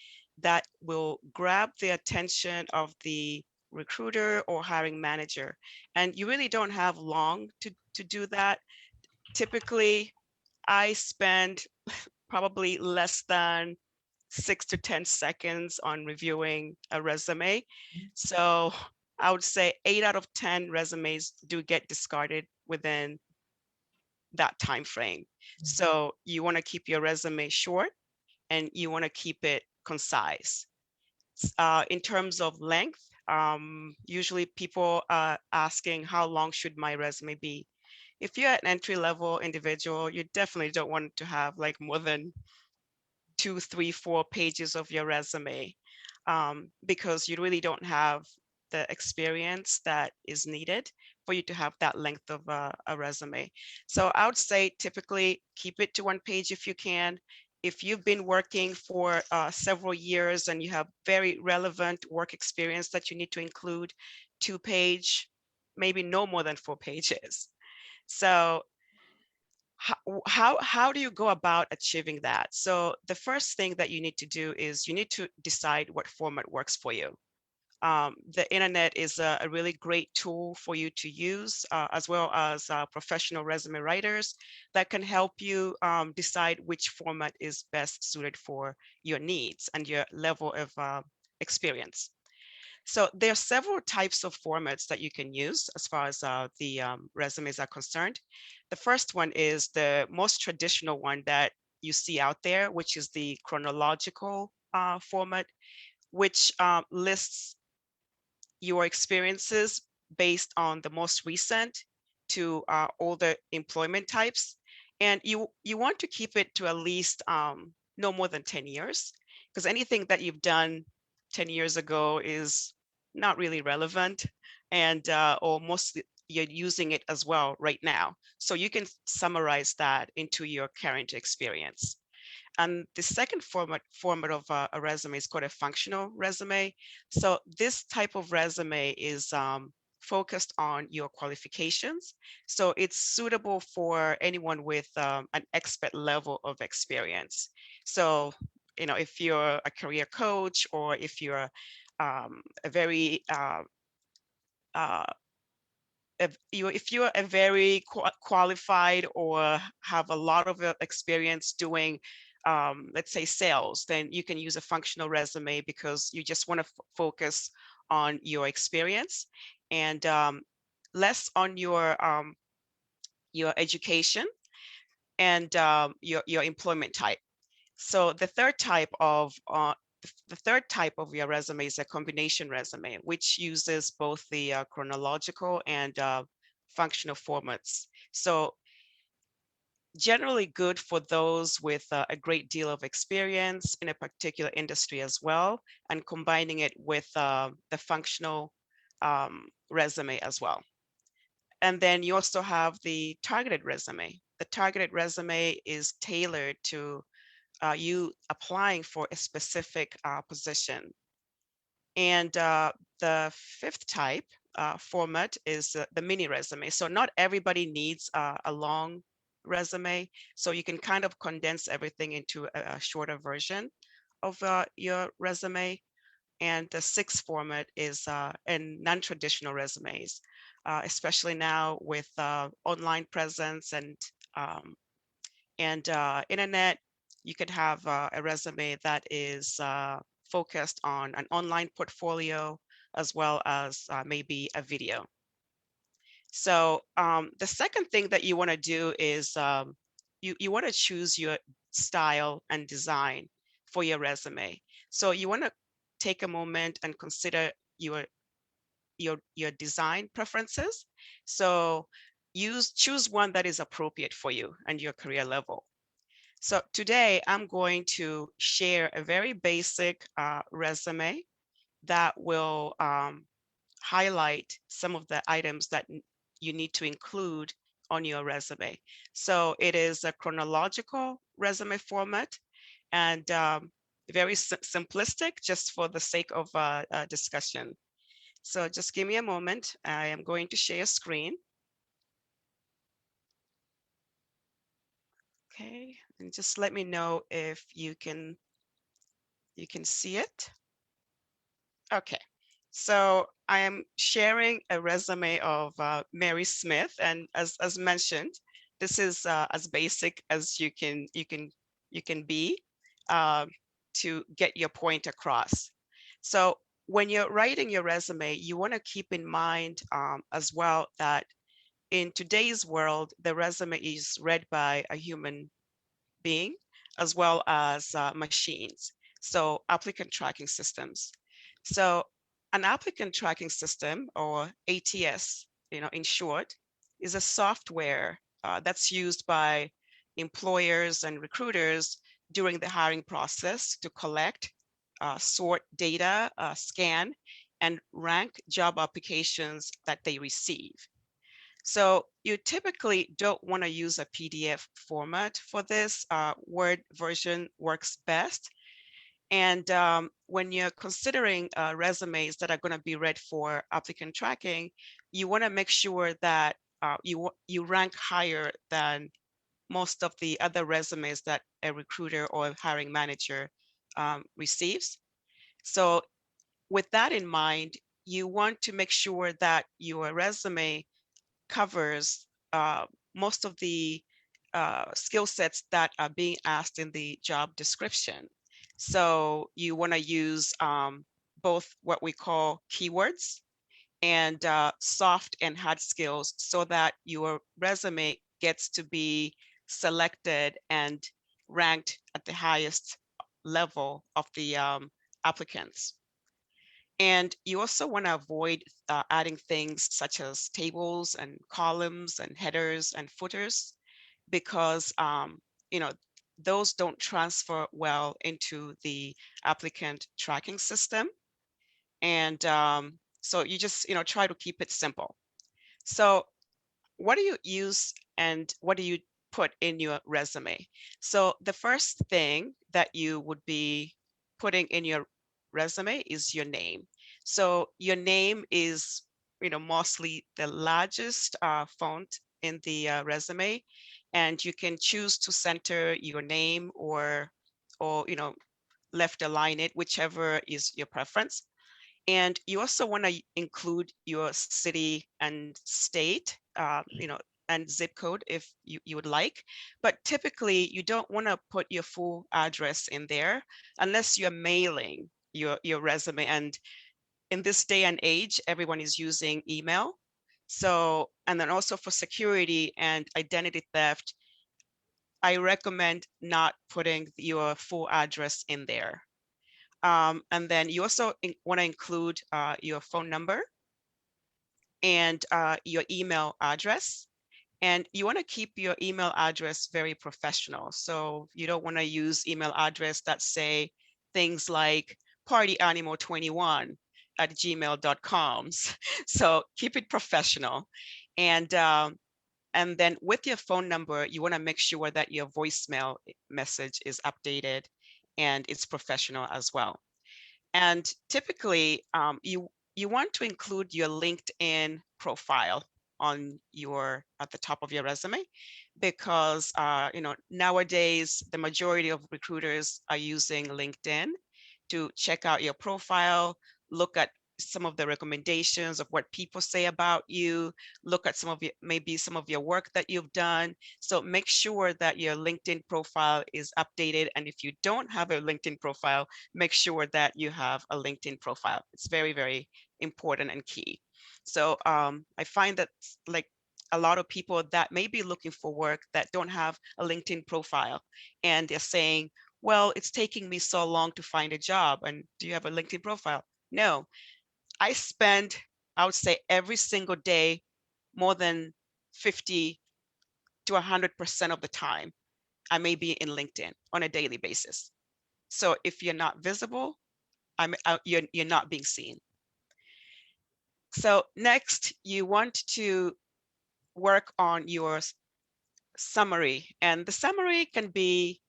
that will grab the attention of the recruiter or hiring manager. And you really don't have long to do that. Typically, I spend probably less than 6 to 10 seconds on reviewing a resume. So I would say 8 out of 10 resumes do get discarded within that time frame. So you want to keep your resume short and you want to keep it concise. In terms of length, usually people are asking how long should my resume be? If you're an entry-level individual, you definitely don't want to have like more than 2, 3, 4 pages of your resume because you really don't have the experience that is needed for you to have that length of a resume. So I would say typically keep it to 1 page if you can. If you've been working for several years and you have very relevant work experience that you need to include, 2 page, maybe no more than 4 pages. So how do you go about achieving that? So the first thing that you need to do is you need to decide what format works for you. The internet is a really great tool for you to use, as well as professional resume writers that can help you decide which format is best suited for your needs and your level of experience. So there are several types of formats that you can use as far as the resumes are concerned. The first one is the most traditional one that you see out there, which is the chronological format, which lists your experiences based on the most recent to all the employment types. And you want to keep it to at least no more than 10 years, because anything that you've done 10 years ago is not really relevant, and or mostly you're using it as well right now. So you can summarize that into your current experience. And the second format of a resume is called a functional resume. So this type of resume is focused on your qualifications. So it's suitable for anyone with an expert level of experience. So, if you're a career coach, or if you're a very if you're a very qualified or have a lot of experience doing, let's say, sales, then you can use a functional resume because you just want to focus on your experience and less on your your education, and your employment type. So the third type of your resume is a combination resume, which uses both the chronological and functional formats. So generally good for those with a great deal of experience in a particular industry as well, and combining it with the functional resume as well. And then you also have the targeted resume. The targeted resume is tailored to you applying for a specific position. And the fifth type format is the mini resume. So not everybody needs a long resume. So you can kind of condense everything into a shorter version of your resume. And the sixth format is in non-traditional resumes, especially now with online presence and internet. You could have a resume that is focused on an online portfolio, as well as maybe a video. So the second thing that you want to do is you want to choose your style and design for your resume. So you want to take a moment and consider your design preferences. So choose one that is appropriate for you and your career level. So today I'm going to share a very basic resume that will highlight some of the items that you need to include on your resume. So it is a chronological resume format, and very simplistic, just for the sake of discussion. So just give me a moment. I am going to share screen. Okay, and just let me know if you can see it. Okay, so I am sharing a resume of Mary Smith, and as mentioned, this is as basic as you can be to get your point across. So when you're writing your resume, you want to keep in mind as well that in today's world, the resume is read by a human being as well as machines. So applicant tracking systems. So an applicant tracking system, or ATS, in short, is a software that's used by employers and recruiters during the hiring process to collect, sort data, scan, and rank job applications that they receive. So you typically don't want to use a PDF format for this. Word version works best. And when you're considering resumes that are going to be read for applicant tracking, you want to make sure that you rank higher than most of the other resumes that a recruiter or a hiring manager receives. So with that in mind, you want to make sure that your resume covers most of the skill sets that are being asked in the job description. So you want to use both what we call keywords and soft and hard skills, so that your resume gets to be selected and ranked at the highest level of the applicants. And you also want to avoid adding things such as tables and columns and headers and footers, because those don't transfer well into the applicant tracking system. And so you just try to keep it simple. So what do you use and what do you put in your resume? So the first thing that you would be putting in your resume is your name. So your name is, mostly the largest font in the resume, and you can choose to center your name or left align it, whichever is your preference. And you also want to include your city and state, and zip code if you would like. But typically, you don't want to put your full address in there unless you're mailing your resume. And in this day and age, everyone is using email. So, and then also for security and identity theft, I recommend not putting your full address in there. And then you also want to include your phone number and your email address. And you want to keep your email address very professional. So you don't want to use email address that say things like partyanimal21@gmail.com. So keep it professional. And then with your phone number, you want to make sure that your voicemail message is updated and it's professional as well. And typically, you want to include your LinkedIn profile on at the top of your resume, because nowadays the majority of recruiters are using LinkedIn to check out your profile, look at some of the recommendations of what people say about you, look at maybe some of your work that you've done. So make sure that your LinkedIn profile is updated. And if you don't have a LinkedIn profile, make sure that you have a LinkedIn profile. It's very, very important and key. So I find that like a lot of people that may be looking for work that don't have a LinkedIn profile, and they're saying, well, it's taking me so long to find a job. And do you have a LinkedIn profile? No. I spend, I would say, every single day, more than 50 to 100% of the time, I may be in LinkedIn on a daily basis. So if you're not visible, you're not being seen. So next, you want to work on your summary, and the summary can be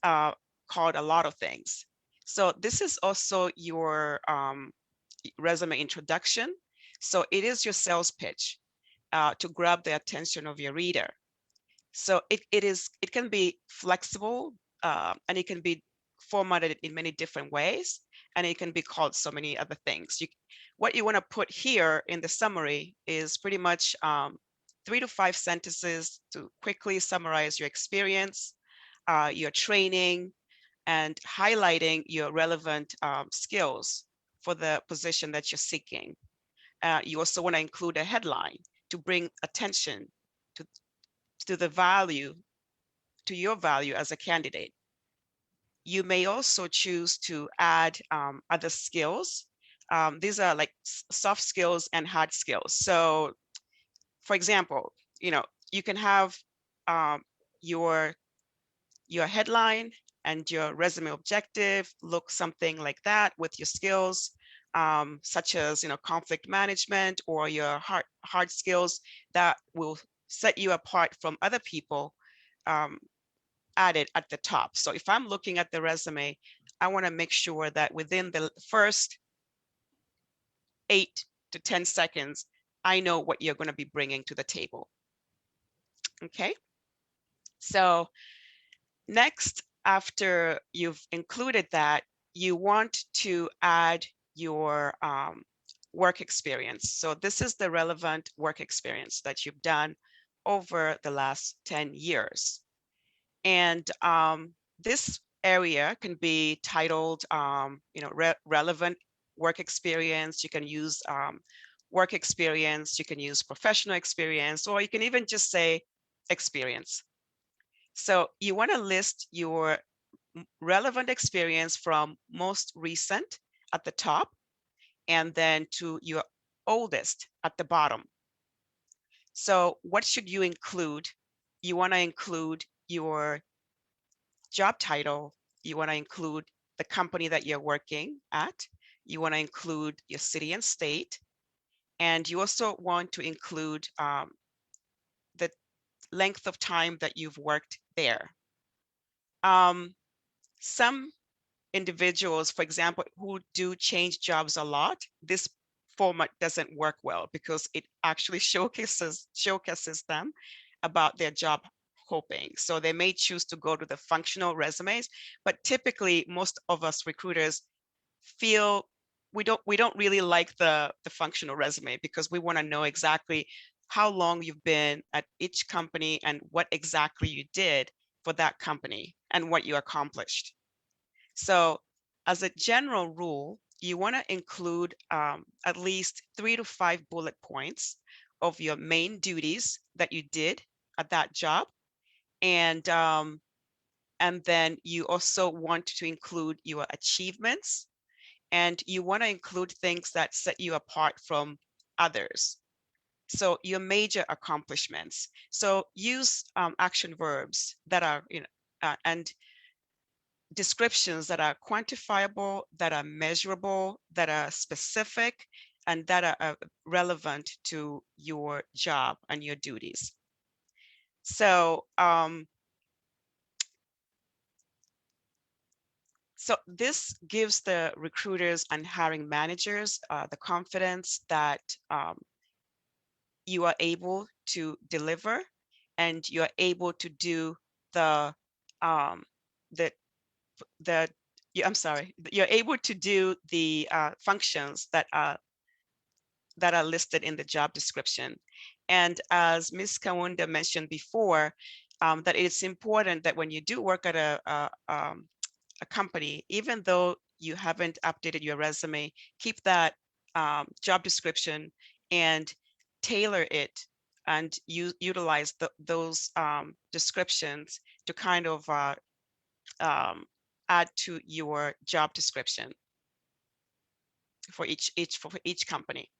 called a lot of things. So this is also your resume introduction. So it is your sales pitch to grab the attention of your reader. So it can be flexible and it can be formatted in many different ways, and it can be called so many other things. What you want to put here in the summary is pretty much 3 to 5 sentences to quickly summarize your experience, your training, and highlighting your relevant skills for the position that you're seeking. You also want to include a headline to bring attention to the value, to your value as a candidate. You may also choose to add other skills. These are like soft skills and hard skills. So for example, you can have your headline and your resume objective look something like that, with your skills, such as conflict management, or your hard skills that will set you apart from other people, added at the top. So if I'm looking at the resume, I want to make sure that within the first 8 to 10 seconds, I know what you're going to be bringing to the table. Okay. So next, after you've included that, you want to add your work experience. So this is the relevant work experience that you've done over the last 10 years. And this area can be titled, relevant work experience. You can use work experience, you can use professional experience, or you can even just say experience. So you want to list your relevant experience from most recent at the top, and then to your oldest at the bottom. So what should you include? You want to include your job title. You want to include the company that you're working at. You want to include your city and state. And you also want to include the length of time that you've worked there. Some individuals, for example, who do change jobs a lot, this format doesn't work well because it actually showcases them about their job hoping. So they may choose to go to the functional resumes, but typically most of us recruiters feel we don't really like the functional resume, because we want to know exactly how long you've been at each company and what exactly you did for that company and what you accomplished. So as a general rule, you want to include at least 3 to 5 bullet points of your main duties that you did at that job. And then you also want to include your achievements, and you want to include things that set you apart from others. So your major accomplishments. So use action verbs that are, and descriptions that are quantifiable, that are measurable, that are specific, and that are relevant to your job and your duties. So, so this gives the recruiters and hiring managers the confidence that you are able to deliver, and you're able to do the I'm sorry, you're able to do the functions that are listed in the job description. And as Ms. Kawunda mentioned before, that it's important that when you do work at a company, even though you haven't updated your resume, keep that job description and tailor it, and utilize those descriptions to kind of add to your job description for each company.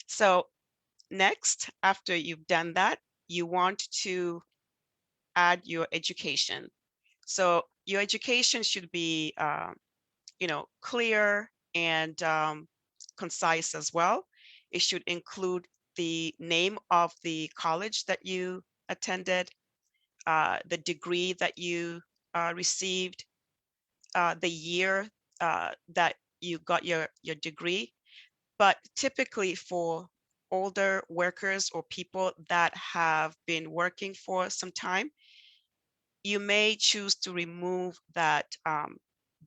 So next, after you've done that, you want to add your education. So your education should be, clear and concise as well. It should include the name of the college that you attended, the degree that you received, the year that you got your degree. But typically for older workers or people that have been working for some time, you may choose to remove that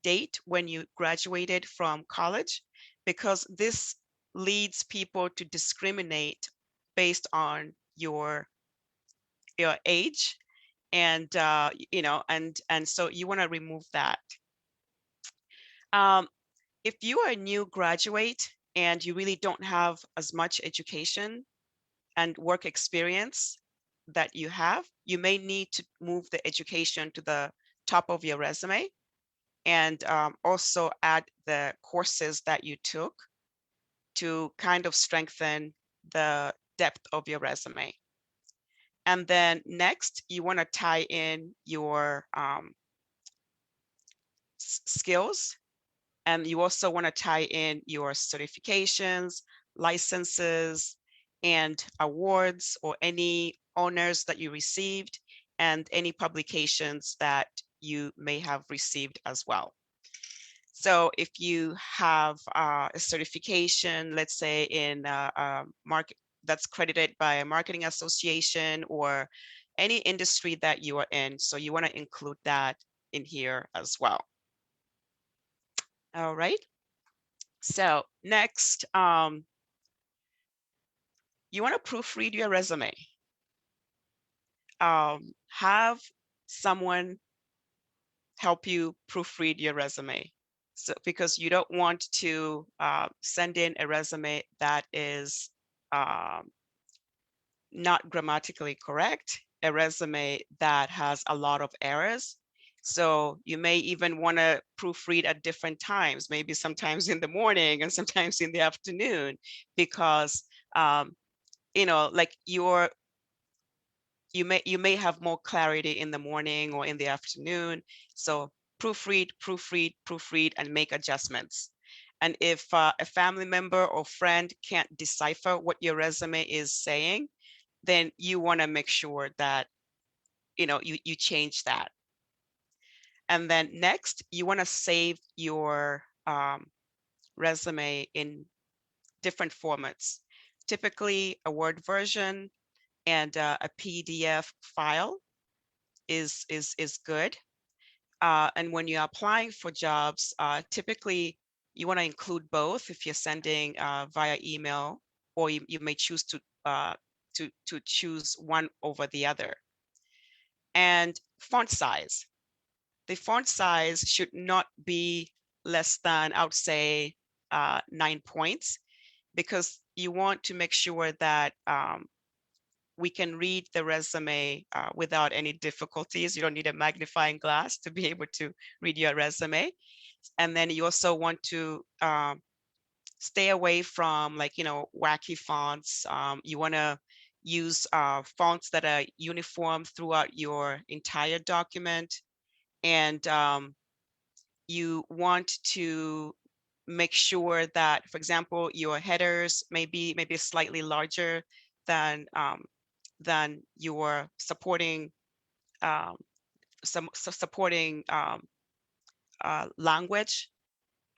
date when you graduated from college, because this leads people to discriminate based on your age, and and so you want to remove that. If you are a new graduate and you really don't have as much education and work experience that you have, you may need to move the education to the top of your resume, and also add the courses that you took to kind of strengthen the depth of your resume. And then next, you want to tie in your skills, and you also want to tie in your certifications, licenses, and awards, or any honors that you received, and any publications that you may have received as well. So if you have a certification, let's say in market that's credited by a marketing association or any industry that you are in, so you want to include that in here as well. All right. So next, you want to proofread your resume. Have someone help you proofread your resume. So because you don't want to send in a resume that is not grammatically correct, a resume that has a lot of errors. So you may even want to proofread at different times, maybe sometimes in the morning and sometimes in the afternoon, because like you may have more clarity in the morning or in the afternoon. So proofread, and make adjustments. And if a family member or friend can't decipher what your resume is saying, then you want to make sure that you change that. And then next, you want to save your resume in different formats. Typically, a Word version and a PDF file is good. And when you're applying for jobs, typically you want to include both if you're sending via email, or you may choose to choose one over the other. And font size. The font size should not be less than, I would say, 9 points, because you want to make sure that we can read the resume without any difficulties. You don't need a magnifying glass to be able to read your resume. And then you also want to stay away from, like, wacky fonts. You want to use fonts that are uniform throughout your entire document. And you want to make sure that, for example, your headers may be slightly larger than your supporting language,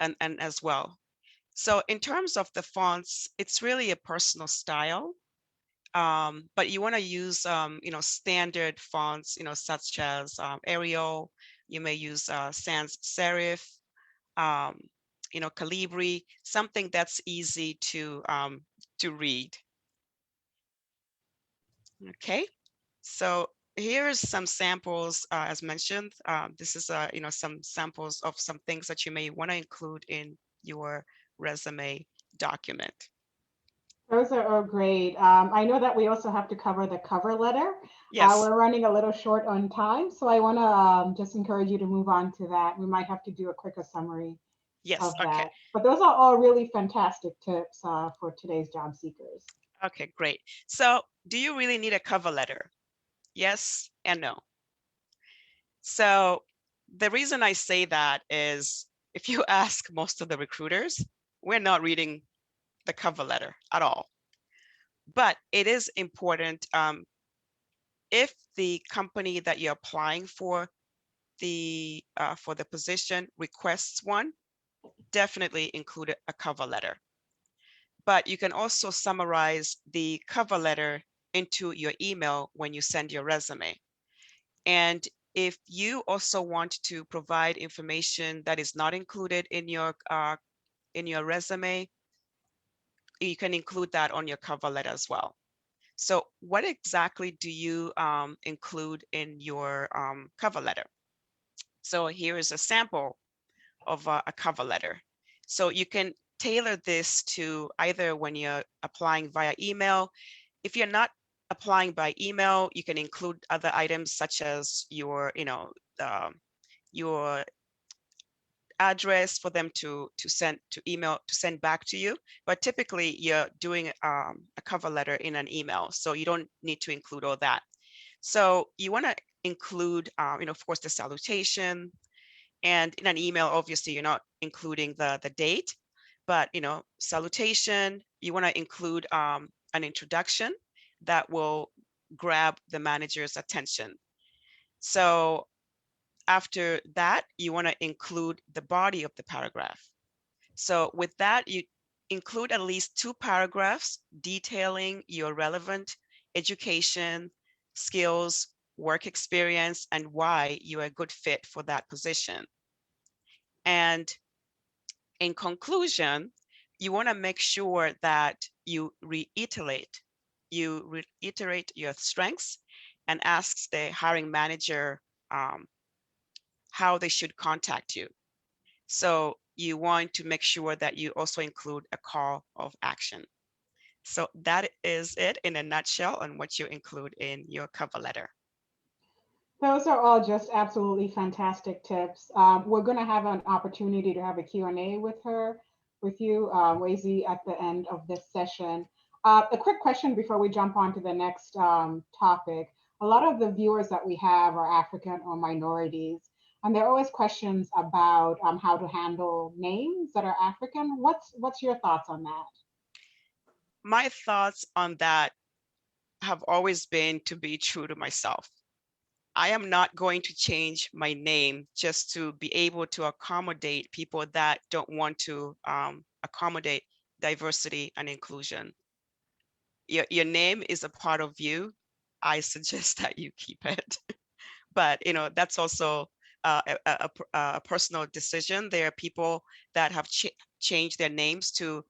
and as well. So in terms of the fonts, it's really a personal style, but you want to use standard fonts, such as Arial. You may use sans serif, Calibri, something that's easy to read. Okay, so here's some samples. As mentioned, this is some samples of some things that you may want to include in your resume document. Those are great. I know that we also have to cover the cover letter. Yes. We're running a little short on time, so I want to just encourage you to move on to that. We might have to do a quicker summary of that. Okay. But those are all really fantastic tips for today's job seekers. Okay, great. So do you really need a cover letter? Yes and no. So the reason I say that is, if you ask most of the recruiters, we're not reading the cover letter at all. But it is important, if the company that you're applying for the position requests one, definitely include a cover letter. But you can also summarize the cover letter into your email when you send your resume. And if you also want to provide information that is not included in your resume, you can include that on your cover letter as well. So what exactly do you include in your cover letter? So here is a sample of a cover letter. So you can tailor this to either when you're applying via email. If you're not applying by email, you can include other items such as your address for them to send back to you. But typically you're doing a cover letter in an email, so you don't need to include all that. So you want to include, of course, the salutation. And in an email, obviously, you're not including the date, but salutation. You want to include an introduction that will grab the manager's attention. So after that, you want to include the body of the paragraph. So with that, you include at least 2 paragraphs detailing your relevant education, skills, work experience, and why you're a good fit for that position. And in conclusion, you want to make sure that you reiterate your strengths and ask the hiring manager how they should contact you. So you want to make sure that you also include a call of action. So that is it in a nutshell on what you include in your cover letter. Those are all just absolutely fantastic tips. We're going to have an opportunity to have a Q&A with you, Wezi, at the end of this session. A quick question before we jump on to the next topic. A lot of the viewers that we have are African or minorities, and there are always questions about how to handle names that are African. What's your thoughts on that? My thoughts on that have always been to be true to myself. I am not going to change my name just to be able to accommodate people that don't want to accommodate diversity and inclusion. Your name is a part of you. I suggest that you keep it. But that's also a personal decision. There are people that have changed their names to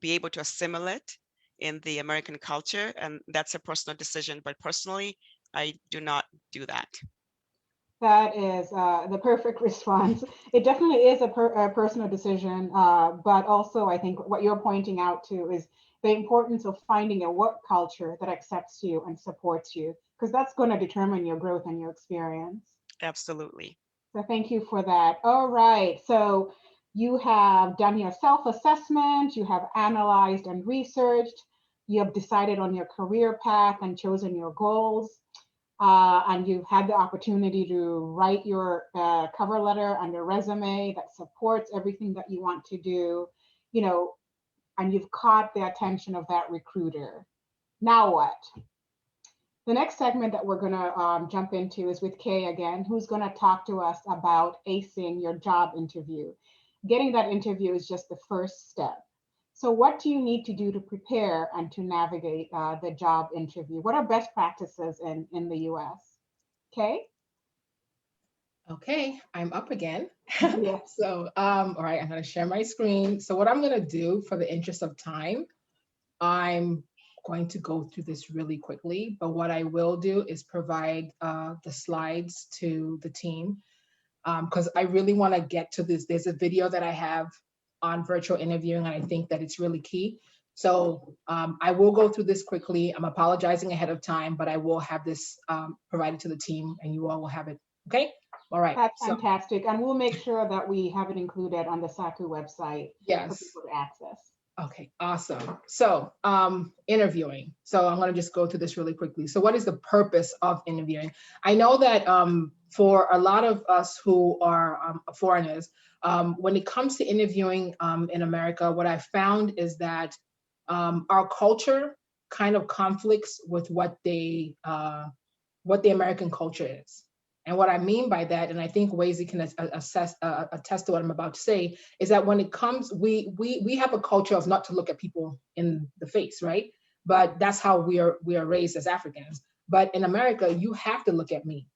be able to assimilate in the American culture, and that's a personal decision. But personally, I do not do that. That is the perfect response. It definitely is a personal decision, but also I think what you're pointing out to is the importance of finding a work culture that accepts you and supports you, because that's going to determine your growth and your experience. Absolutely. So thank you for that. All right, so you have done your self-assessment, you have analyzed and researched, you have decided on your career path and chosen your goals, and you've had the opportunity to write your cover letter and a resume that supports everything that you want to do, you know, and you've caught the attention of that recruiter. Now what? The next segment that we're gonna jump into is with Kay again, who's gonna talk to us about acing your job interview. Getting that interview is just the first step. So what do you need to do to prepare and to navigate the job interview? What are best practices in the US? Kay? Okay, I'm up again. Yes. So, all right, I'm gonna share my screen. So what I'm gonna do for the interest of time, I'm going to go through this really quickly, but what I will do is provide the slides to the team because I really want to get to this. There's a video that I have on virtual interviewing, and I think that it's really key. So I will go through this quickly. I'm apologizing ahead of time, but I will have this provided to the team and you all will have it. Okay. All right. That's fantastic. And we'll make sure that we have it included on the SACU website for people to access. Okay, awesome. So interviewing. So I'm going to just go through this really quickly. So what is the purpose of interviewing? I know that for a lot of us who are foreigners, when it comes to interviewing in America, what I found is that our culture kind of conflicts with what the American culture is. And what I mean by that, and I think Wezi can attest to what I'm about to say, is that when it comes, we have a culture of not to look at people in the face, right? But that's how we are raised as Africans. But in America, you have to look at me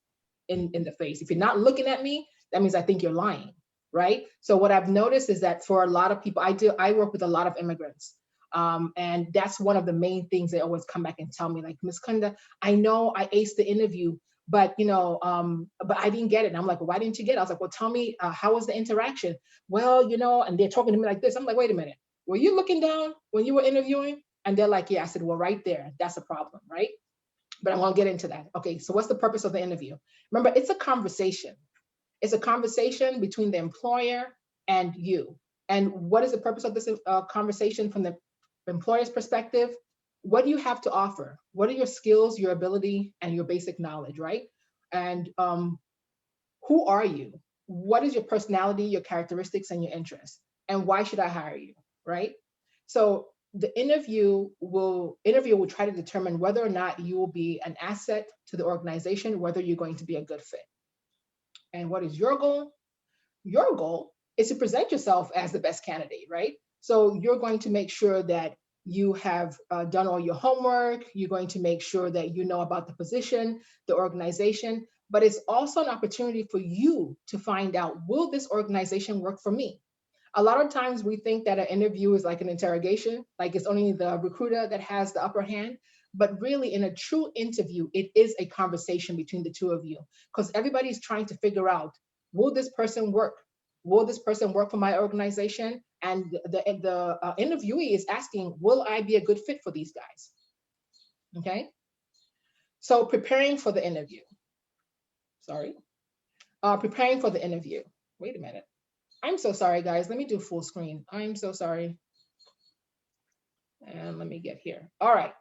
in the face. If you're not looking at me, that means I think you're lying, right? So what I've noticed is that for a lot of people, I work with a lot of immigrants. And that's one of the main things they always come back and tell me, like, Ms. Kunda, I know I aced the interview, but but I didn't get it. And I'm like, well, why didn't you get it? I was like, well, tell me, how was the interaction? Well, and they're talking to me like this. I'm like, wait a minute, were you looking down when you were interviewing? And they're like, yeah. I said, well, right there, that's a problem, right? But I won't get into that. Okay, so what's the purpose of the interview? Remember, it's a conversation. It's a conversation between the employer and you. And what is the purpose of this conversation from the employer's perspective? What do you have to offer? What are your skills, your ability, and your basic knowledge, right? And who are you? What is your personality, your characteristics, and your interests? And why should I hire you, right? So the interview will try to determine whether or not you will be an asset to the organization, whether you're going to be a good fit. And what is your goal? Your goal is to present yourself as the best candidate, right? So you're going to make sure that you have done all your homework. You're going to make sure that you know about the position, the organization, but it's also an opportunity for you to find out, will this organization work for me? A lot of times we think that an interview is like an interrogation, like it's only the recruiter that has the upper hand, but really in a true interview, it is a conversation between the two of you because everybody's trying to figure out, will this person work? Will this person work for my organization? And the interviewee is asking, will I be a good fit for these guys? Okay. So preparing for the interview. Sorry. Preparing for the interview. Wait a minute. I'm so sorry, guys. Let me do full screen. I'm so sorry. And let me get here. All right.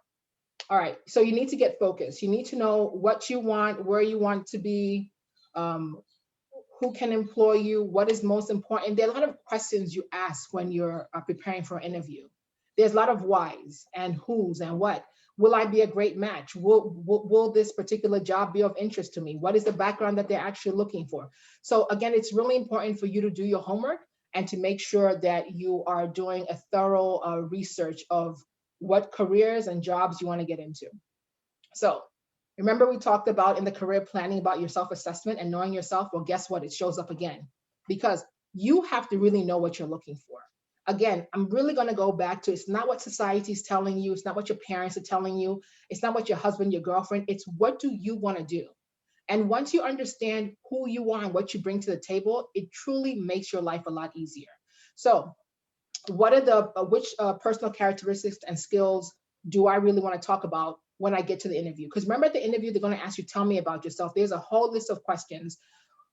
All right. So you need to get focused. You need to know what you want, where you want to be, who can employ you, what is most important. There are a lot of questions you ask when you're preparing for an interview. There's a lot of whys and who's and what. Will I be a great match? Will this particular job be of interest to me? What is the background that they're actually looking for? So again, it's really important for you to do your homework and to make sure that you are doing a thorough research of what careers and jobs you want to get into. So remember we talked about in the career planning about your self-assessment and knowing yourself? Well, guess what? It shows up again because you have to really know what you're looking for. Again, I'm really going to go back to, it's not what society is telling you. It's not what your parents are telling you. It's not what your husband, your girlfriend, it's what do you want to do? And once you understand who you are and what you bring to the table, it truly makes your life a lot easier. So what are the, which personal characteristics and skills do I really want to talk about when I get to the interview? Because remember at the interview, they're going to ask you, tell me about yourself. There's a whole list of questions,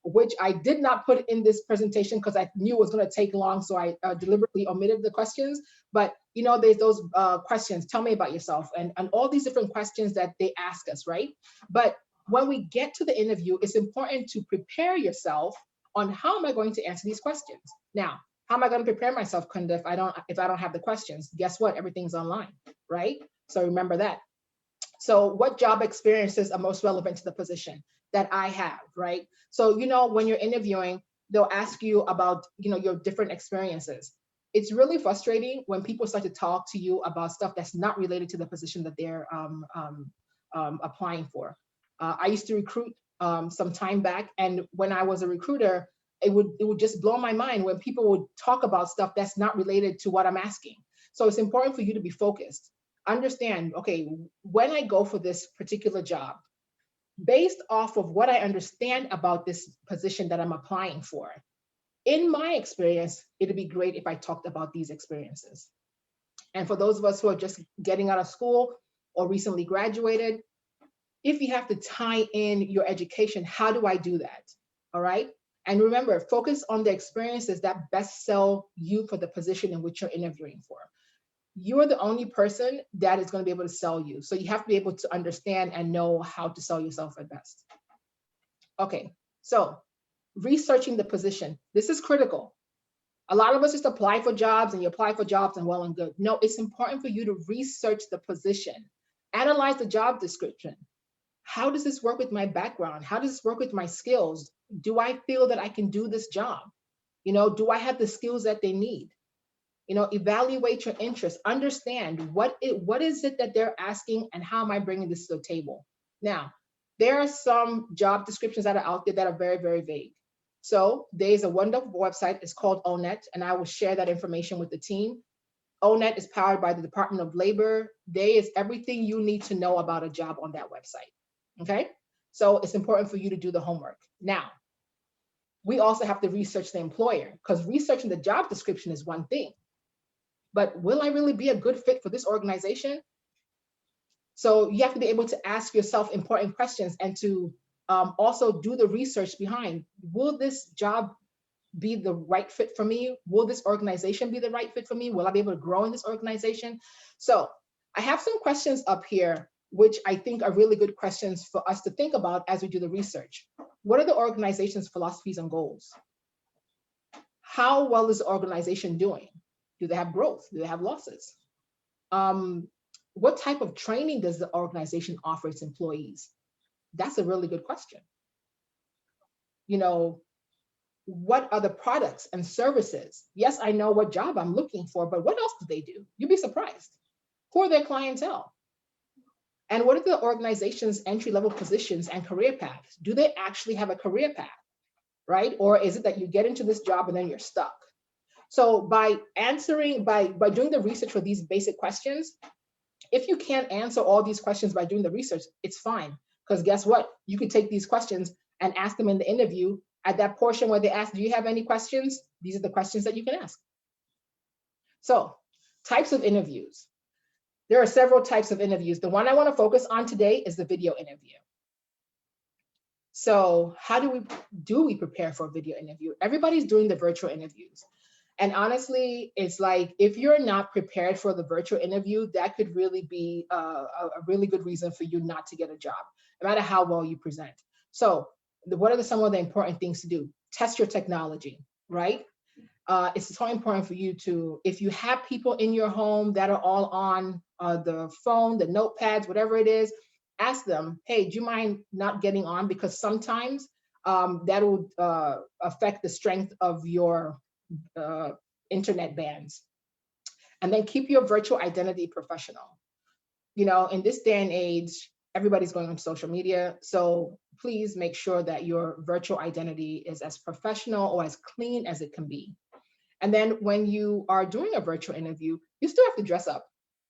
which I did not put in this presentation because I knew it was going to take long. So I deliberately omitted the questions. But you know, there's those questions, tell me about yourself, and all these different questions that they ask us, right? But when we get to the interview, it's important to prepare yourself on how am I going to answer these questions. Now, how am I going to prepare myself, Kunda, if I don't have the questions? Guess what? Everything's online, right? So remember that. So what job experiences are most relevant to the position that I have, right? So, you know, when you're interviewing, they'll ask you about, you know, your different experiences. It's really frustrating when people start to talk to you about stuff that's not related to the position that they're applying for. I used to recruit some time back, and when I was a recruiter, it would just blow my mind when people would talk about stuff that's not related to what I'm asking. So it's important for you to be focused. Understand, okay, when I go for this particular job, based off of what I understand about this position that I'm applying for, in my experience, it'd be great if I talked about these experiences. And for those of us who are just getting out of school or recently graduated, if you have to tie in your education, how do I do that? All right. And remember, focus on the experiences that best sell you for the position in which you're interviewing for. You're the only person that is going to be able to sell you. So you have to be able to understand and know how to sell yourself at best. Okay, so researching the position. This is critical. A lot of us just apply for jobs and you apply for jobs and well and good. No, it's important for you to research the position. Analyze the job description. How does this work with my background? How does this work with my skills? Do I feel that I can do this job? You know, do I have the skills that they need? You know, evaluate your interests, understand what is it that they're asking and how am I bringing this to the table? Now, there are some job descriptions that are out there that are very, very vague. So there's a wonderful website, it's called ONET, and I will share that information with the team. ONET is powered by the Department of Labor. There is everything you need to know about a job on that website, okay? So it's important for you to do the homework. Now, we also have to research the employer, because researching the job description is one thing. But will I really be a good fit for this organization? So you have to be able to ask yourself important questions and to also do the research behind, will this job be the right fit for me? Will this organization be the right fit for me? Will I be able to grow in this organization? So I have some questions up here, which I think are really good questions for us to think about as we do the research. What are the organization's philosophies and goals? How well is the organization doing? Do they have growth? Do they have losses? What type of training does the organization offer its employees? That's a really good question. You know, what are the products and services? Yes, I know what job I'm looking for, but what else do they do? You'd be surprised. Who are their clientele? And what are the organization's entry-level positions and career paths? Do they actually have a career path, right? Or is it that you get into this job and then you're stuck? So by doing the research for these basic questions, if you can't answer all these questions by doing the research, it's fine. Because guess what? You could take these questions and ask them in the interview. At that portion where they ask, do you have any questions? These are the questions that you can ask. So, types of interviews. There are several types of interviews. The one I want to focus on today is the video interview. So how do we prepare for a video interview? Everybody's doing the virtual interviews. And honestly, it's like, if you're not prepared for the virtual interview, that could really be a really good reason for you not to get a job, no matter how well you present. So what are some of the important things to do? Test your technology, right? It's so important for you to, if you have people in your home that are all on the phone, the notepads, whatever it is, ask them, hey, do you mind not getting on? Because sometimes that will affect the strength of your internet bands. And then keep your virtual identity professional. You know, in this day and age, everybody's going on social media. So please make sure that your virtual identity is as professional or as clean as it can be. And then when you are doing a virtual interview, you still have to dress up,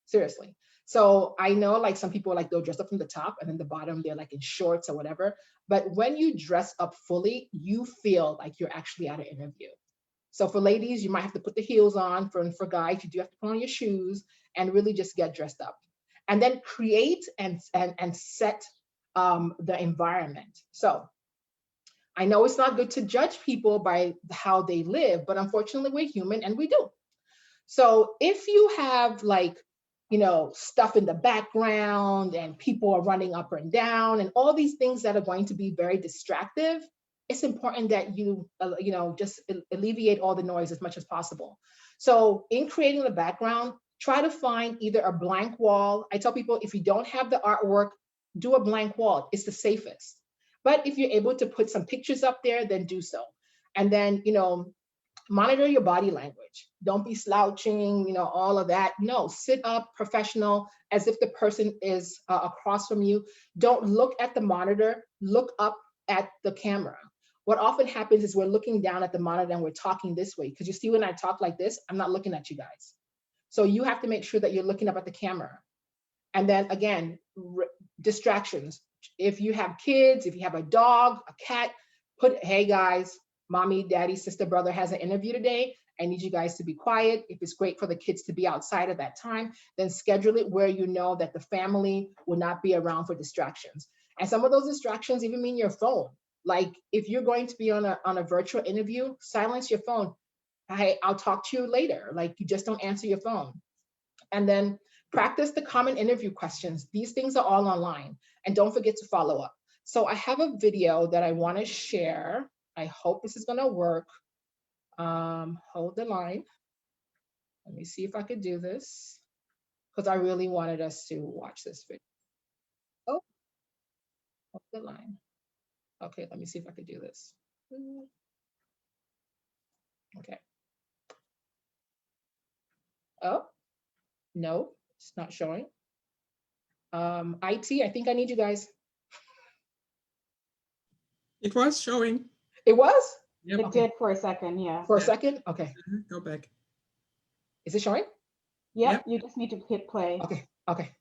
seriously. So I know like some people like they'll dress up from the top and then the bottom, they're like in shorts or whatever. But when you dress up fully, you feel like you're actually at an interview. So for ladies, you might have to put the heels on. For guys, you do have to put on your shoes and really just get dressed up. And then create and set the environment. So I know it's not good to judge people by how they live, but unfortunately we're human and we do. So if you have like, stuff in the background and people are running up and down and all these things that are going to be very distractive, it's important that you, just alleviate all the noise as much as possible. So in creating the background, try to find either a blank wall. I tell people, if you don't have the artwork, do a blank wall. It's the safest. But if you're able to put some pictures up there, then do so. And then, monitor your body language. Don't be slouching, all of that. No, sit up professional as if the person is across from you. Don't look at the monitor, look up at the camera. What often happens is we're looking down at the monitor and we're talking this way. Because you see, when I talk like this, I'm not looking at you guys. So you have to make sure that you're looking up at the camera. And then again, distractions. If you have kids, if you have a dog, a cat, hey guys, mommy, daddy, sister, brother has an interview today. I need you guys to be quiet. If it's great for the kids to be outside at that time, then schedule it where you know that the family will not be around for distractions. And some of those distractions even mean your phone. Like if you're going to be on a virtual interview, silence your phone. I'll talk to you later. Like you just don't answer your phone. And then practice the common interview questions. These things are all online. And don't forget to follow up. So I have a video that I want to share. I hope this is going to work. Hold the line. Let me see if I could do this because I really wanted us to watch this video. Oh, hold the line. Okay, let me see if I could do this. Okay. Oh, no, it's not showing. IT, I think I need you guys. It was showing. It was? Yep. It did for a second, yeah. For a second? Okay. Go back. Is it showing? Yep, you just need to hit play. Okay, okay.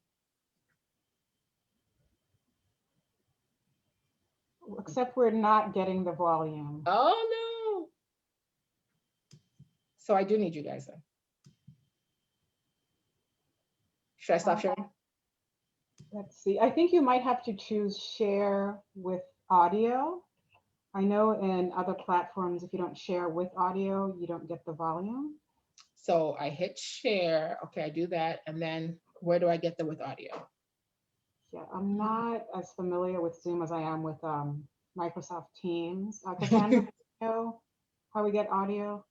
Except we're not getting the volume. Oh no. So I do need you guys then. Should I stop sharing? Let's see. I think you might have to choose share with audio. I know in other platforms, if you don't share with audio, you don't get the volume. So I hit share. Okay, I do that. And then where do I get the with audio? Yeah, I'm not as familiar with Zoom as I am with Microsoft Teams. Cassandra, do you know how we get audio?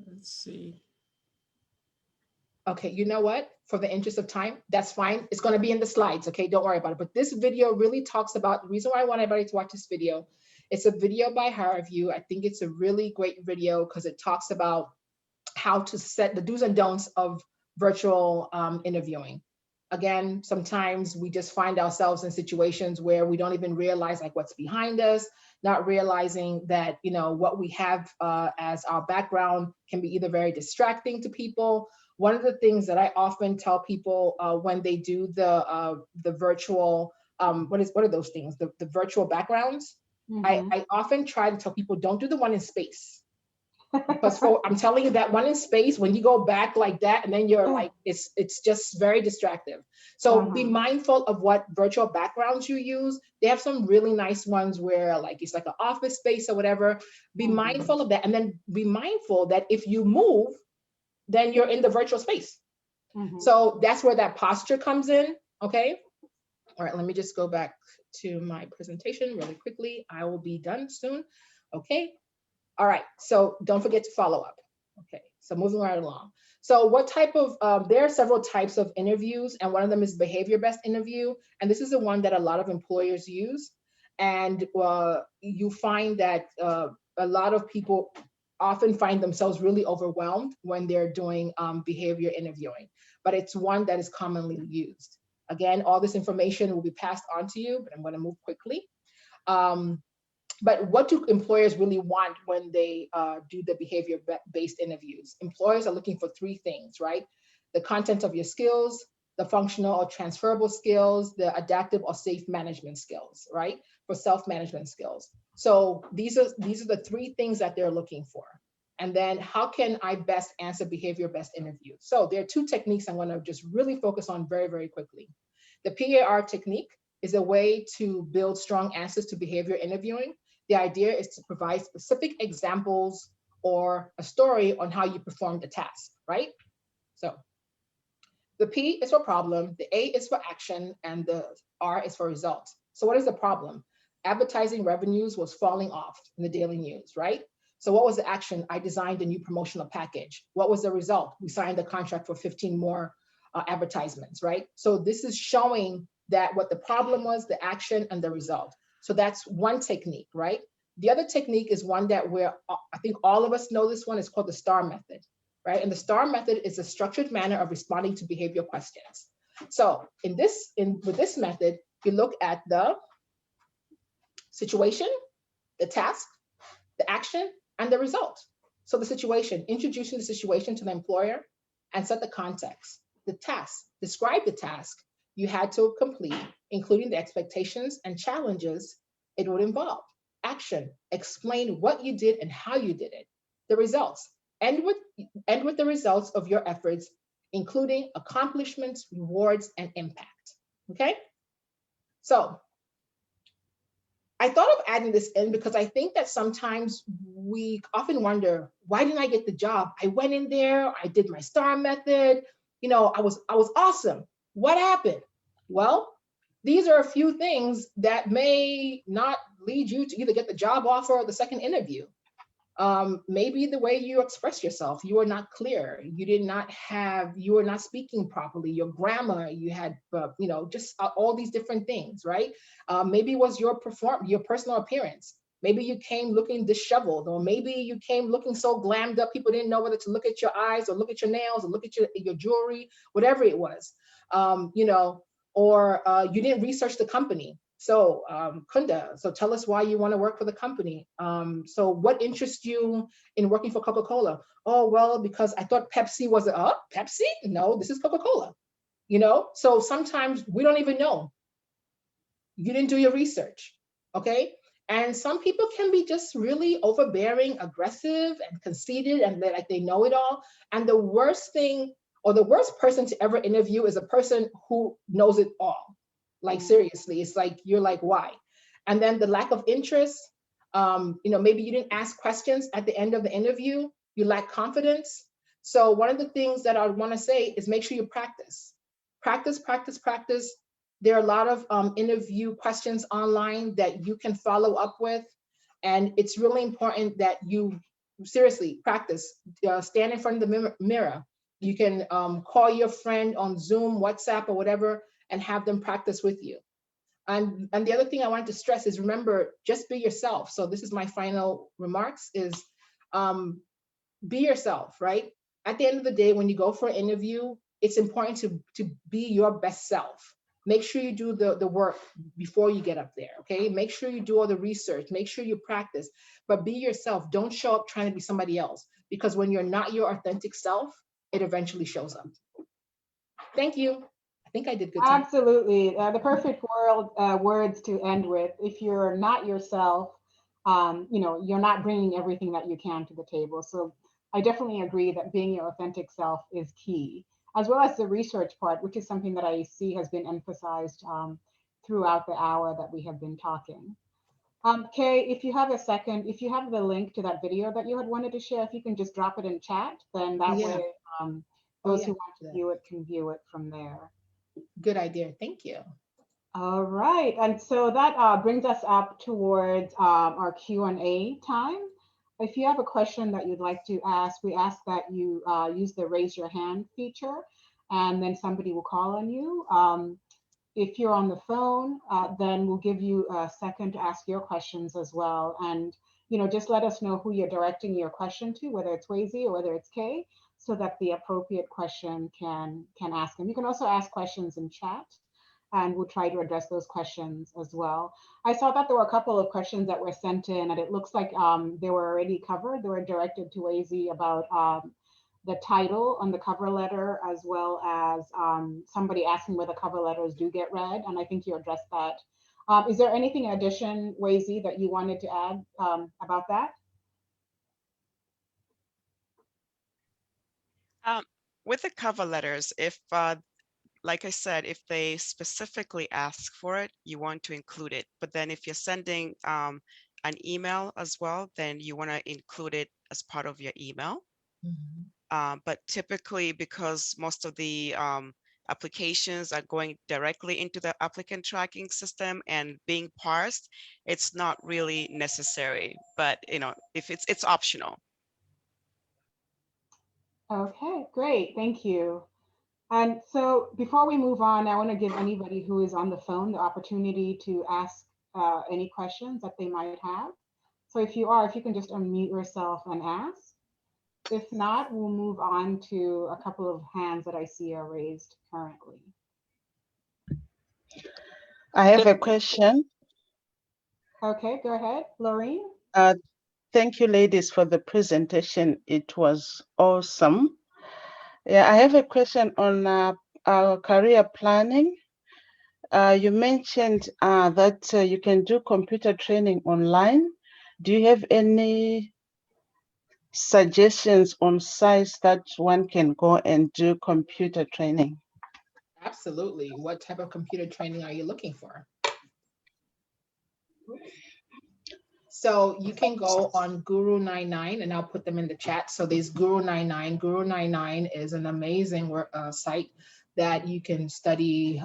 Let's see. Okay, you know what? For the interest of time, that's fine. It's going to be in the slides, okay? Don't worry about it. But this video really talks about the reason why I want everybody to watch this video. It's a video by Harvey. I think it's a really great video because it talks about how to set the do's and don'ts of virtual interviewing. Again, sometimes we just find ourselves in situations where we don't even realize like what's behind us, not realizing that, what we have as our background can be either very distracting to people. One of the things that I often tell people when they do the virtual, what are those things? The virtual backgrounds. Mm-hmm. I often try to tell people, don't do the one in space. Because I'm telling you that one in space, when you go back like that, and then you're like, it's just very distractive. So be mindful of what virtual backgrounds you use. They have some really nice ones where like, it's like an office space or whatever. Be mindful of that. And then be mindful that if you move, then you're in the virtual space. So that's where that posture comes in, okay? All right, let me just go back to my presentation really quickly. I will be done soon, okay? All right, so don't forget to follow up. Okay, so moving right along. So what type of, there are several types of interviews, and one of them is behavior-based interview, and this is the one that a lot of employers use. And you find that a lot of people often find themselves really overwhelmed when they're doing behavior interviewing, but it's one that is commonly used. Again, all this information will be passed on to you, but I'm gonna move quickly. But what do employers really want when they do the behavior-based interviews? Employers are looking for three things, right? The content of your skills, the functional or transferable skills, the adaptive or safe management skills, right? for self-management skills. So these are the three things that they're looking for. And then how can I best answer behavior-based interview? So there are two techniques I'm going to just really focus on very, very quickly. The PAR technique is a way to build strong answers to behavior interviewing. The idea is to provide specific examples or a story on how you performed the task, right? So the P is for problem, the A is for action, and the R is for results. So what is the problem? Advertising revenues was falling off in the daily news, right? So what was the action? I designed a new promotional package. What was the result? We signed a contract for 15 more advertisement's, right? So this is showing that what the problem was, the action, and the result. So that's one technique, right? The other technique is one that I think all of us know this one. It's called the STAR method, right? And the STAR method is a structured manner of responding to behavioral questions. So with this method, you look at the situation, the task, the action, and the result. So the situation, introducing the situation to the employer and set the context. The task, describe the task you had to complete, including the expectations and challenges it would involve. Action, explain what you did and how you did it. The results, end with the results of your efforts, including accomplishments, rewards, and impact, okay? So I thought of adding this in because I think that sometimes we often wonder, why didn't I get the job? I went in there, I did my STAR method, you know, I was awesome. What happened? Well, these are a few things that may not lead you to either get the job offer or the second interview. Maybe the way you express yourself, you were not clear. You were not speaking properly. Your grammar, you had, you know, just all these different things, right? Maybe it was your personal appearance. Maybe you came looking disheveled, or maybe you came looking so glammed up, people didn't know whether to look at your eyes or look at your nails or look at your jewelry, whatever it was, you know, or you didn't research the company. So Kunda, so tell us why you want to work for the company. So what interests you in working for Coca-Cola? Oh, well, because I thought Pepsi was, Pepsi? No, this is Coca-Cola, you know? So sometimes we don't even know. You didn't do your research, okay? And some people can be just really overbearing, aggressive, and conceited, and like they know it all. And the worst thing, or the worst person to ever interview is a person who knows it all. Like seriously, it's like, you're like, why? And then the lack of interest, you know, maybe you didn't ask questions at the end of the interview, you lack confidence. So one of the things that I want to say is make sure you practice. Practice, practice, practice. There are a lot of interview questions online that you can follow up with. And it's really important that you seriously practice, stand in front of the mirror. You can call your friend on Zoom, WhatsApp, or whatever, and have them practice with you. And the other thing I wanted to stress is, remember, just be yourself. So this is my final remarks is be yourself, right? At the end of the day, when you go for an interview, it's important to be your best self. Make sure you do the work before you get up there, okay? Make sure you do all the research, make sure you practice, but be yourself. Don't show up trying to be somebody else, because when you're not your authentic self, it eventually shows up. Thank you. I think I did good. Absolutely. The perfect words to end with. If you're not yourself, you know, you're not bringing everything that you can to the table. So I definitely agree that being your authentic self is key, as well as the research part, which is something that I see has been emphasized throughout the hour that we have been talking. Kay, if you have a second, if you have the link to that video that you had wanted to share, if you can just drop it in chat, then that way those who want to view it can view it from there. Good idea. Thank you. All right. And so that brings us up towards our Q&A time. If you have a question that you'd like to ask, we ask that you use the raise your hand feature, and then somebody will call on you. If you're on the phone, then we'll give you a second to ask your questions as well. And, you know, just let us know who you're directing your question to, whether it's Wezi or whether it's Kay, so that the appropriate question can ask them. You can also ask questions in chat, and we'll try to address those questions as well. I saw that there were a couple of questions that were sent in, and it looks like they were already covered. They were directed to Wezi about the title on the cover letter, as well as somebody asking whether cover letters do get read. And I think you addressed that Is there anything in addition, Wezi, that you wanted to add about that? With the cover letters, if like I said, if they specifically ask for it, you want to include it. But then if you're sending an email as well, then you want to include it as part of your email. But typically, because most of the applications are going directly into the applicant tracking system and being parsed, it's not really necessary. But if it's optional. Okay, great, thank you. And so before we move on, I want to give anybody who is on the phone the opportunity to ask any questions that they might have. So if you can just unmute yourself and ask. If not, we'll move on to a couple of hands that I see are raised currently. I have a question. Okay, go ahead, Lorraine. Thank you, ladies, for the presentation. It was awesome. Yeah, I have a question on our career planning. You mentioned that you can do computer training online. Do you have any suggestions on sites that one can go and do computer training? Absolutely. What type of computer training are you looking for? So you can go on Guru 99, and I'll put them in the chat. So there's Guru 99. Guru 99 is an amazing site that you can study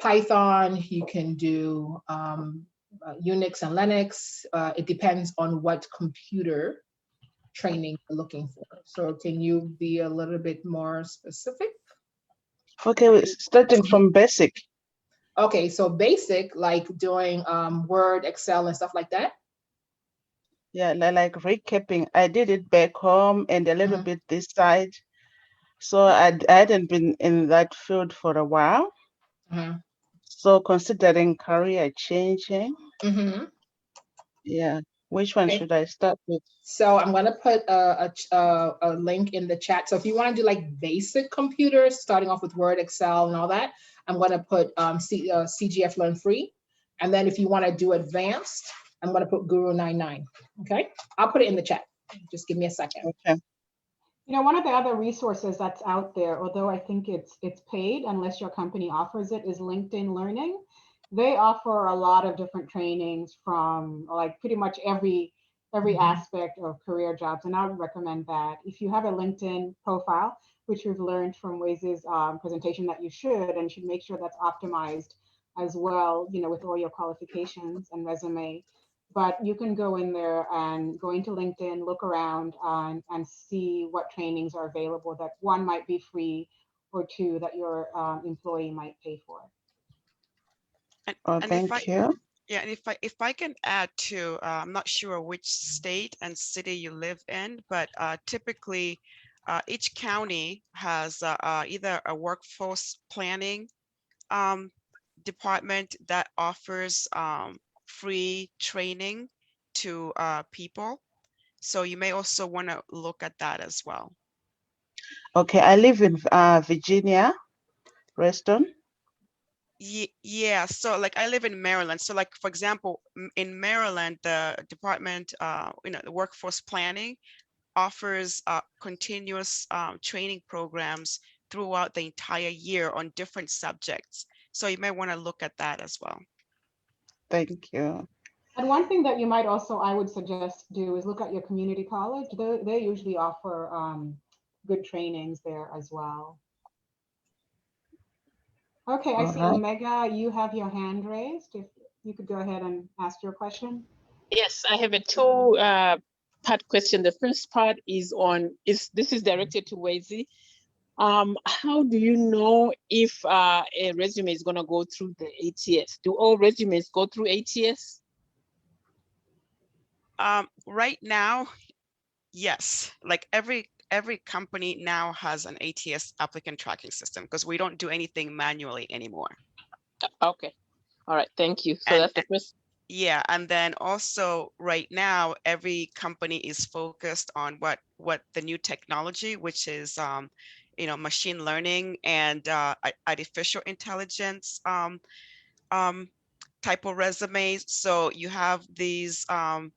Python. You can do Unix and Linux. It depends on what computer training you're looking for. So can you be a little bit more specific? Okay, starting from basic. Okay, so basic, like doing Word, Excel, and stuff like that. Yeah, like recapping. I did it back home and a little bit this side. So I hadn't been in that field for a while. So considering career changing, yeah, which one should I start with? So I'm going to put a link in the chat. So if you want to do like basic computers, starting off with Word, Excel, and all that, I'm going to put CGF Learn Free. And then if you want to do advanced, I'm going to put Guru 99. Okay, I'll put it in the chat. Just give me a second. Okay. You know, one of the other resources that's out there, although I think it's paid unless your company offers it, is LinkedIn Learning. They offer a lot of different trainings from like pretty much every aspect of career jobs, and I would recommend that. If you have a LinkedIn profile, which we've learned from Wezi's presentation that you should make sure that's optimized as well, you know, with all your qualifications and resume. But you can go in there and go into LinkedIn, look around and see what trainings are available that one might be free or two that your employee might pay for. Thank you. Yeah, and if I can add to, I'm not sure which state and city you live in, but typically each county has either a workforce planning department that offers free training to people. So you may also want to look at that as well. Okay, I live in Virginia, Reston. Yeah, so like I live in Maryland. So like, for example, in Maryland, the department, the workforce planning offers continuous training programs throughout the entire year on different subjects. So you may want to look at that as well. Thank you. And one thing that you might also, I would suggest do is look at your community college. They usually offer good trainings there as well. Okay, I see Omega, you have your hand raised. If you could go ahead and ask your question. Yes, I have a two-part question. The first part is this is directed to Wezi. How do you know if a resume is going to go through the ATS? Do all resumes go through ATS? Right now, yes. Like every company now has an ATS applicant tracking system because we don't do anything manually anymore. Okay. All right. Thank you. So that's the first. Yeah, and then also right now, every company is focused on what the new technology, which is machine learning and artificial intelligence type of resumes. So you have these softwares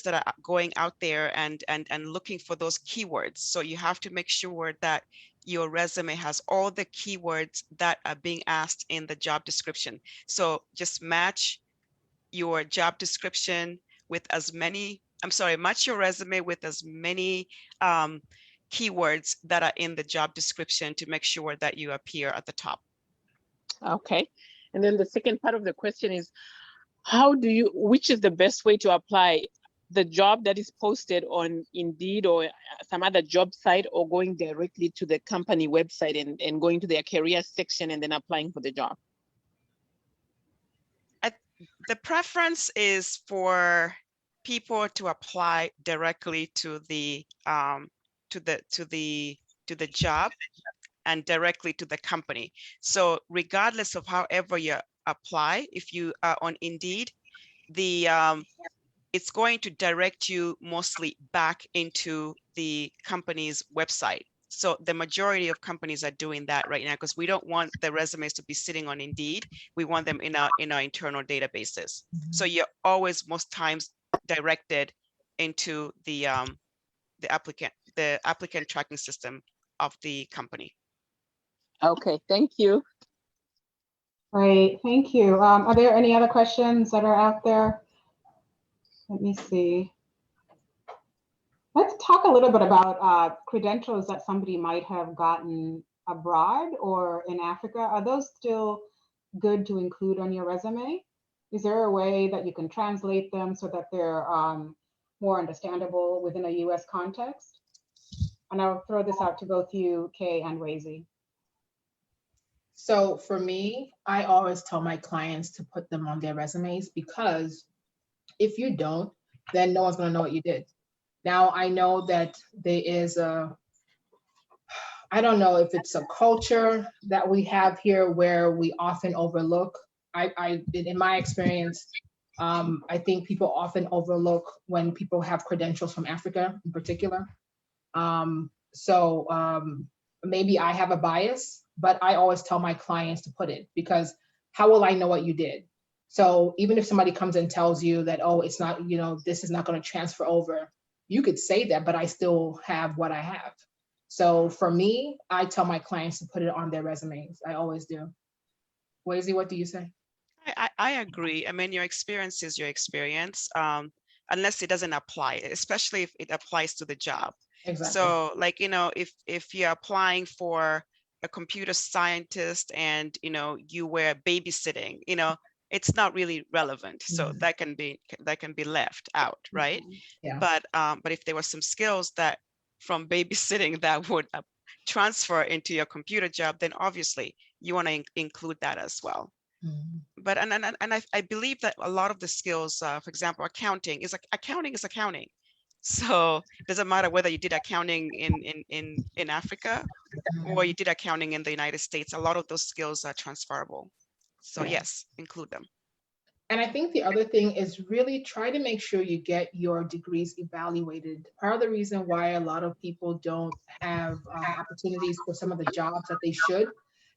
that are going out there and looking for those keywords. So you have to make sure that your resume has all the keywords that are being asked in the job description. So just match your job description with as many, match your resume with as many keywords that are in the job description to make sure that you appear at the top. Okay. And then the second part of the question is, which is the best way to apply? The job that is posted on Indeed or some other job site, or going directly to the company website and going to their career section and then applying for the job? The preference is for people to apply directly to the job and directly to the company. So regardless of however you apply, if you are on Indeed, it's going to direct you mostly back into the company's website. So the majority of companies are doing that right now, because we don't want the resumes to be sitting on Indeed. We want them in our internal databases. So you're always most times directed into the applicant tracking system of the company. Okay, thank you. Great, thank you. Are there any other questions that are out there? Let me see. Let's talk a little bit about credentials that somebody might have gotten abroad or in Africa. Are those still good to include on your resume? Is there a way that you can translate them so that they're more understandable within a US context? And I'll throw this out to both you, Kay and Wezi. So for me, I always tell my clients to put them on their resumes, because if you don't, then no one's going to know what you did. Now, I know that there is I don't know if it's a culture that we have here where we often overlook. In my experience, I think people often overlook when people have credentials from Africa in particular. Maybe I have a bias, but I always tell my clients to put it, because how will I know what you did? So even if somebody comes and tells you that, oh, it's not, this is not going to transfer over, you could say that, but I still have what I have. So for me, I tell my clients to put it on their resumes. I always do. Wezi, what do you say? I agree. I mean, your experience is your experience, unless it doesn't apply, especially if it applies to the job. Exactly. So like, if you're applying for a computer scientist and, you were babysitting, it's not really relevant. So that can be left out, right? Yeah. But if there were some skills that from babysitting that would transfer into your computer job, then obviously you want to include that as well. But I believe that a lot of the skills, for example, accounting is accounting. So it doesn't matter whether you did accounting in Africa or you did accounting in the United States. A lot of those skills are transferable. So yes, include them. And I think the other thing is really try to make sure you get your degrees evaluated. Part of the reason why a lot of people don't have opportunities for some of the jobs that they should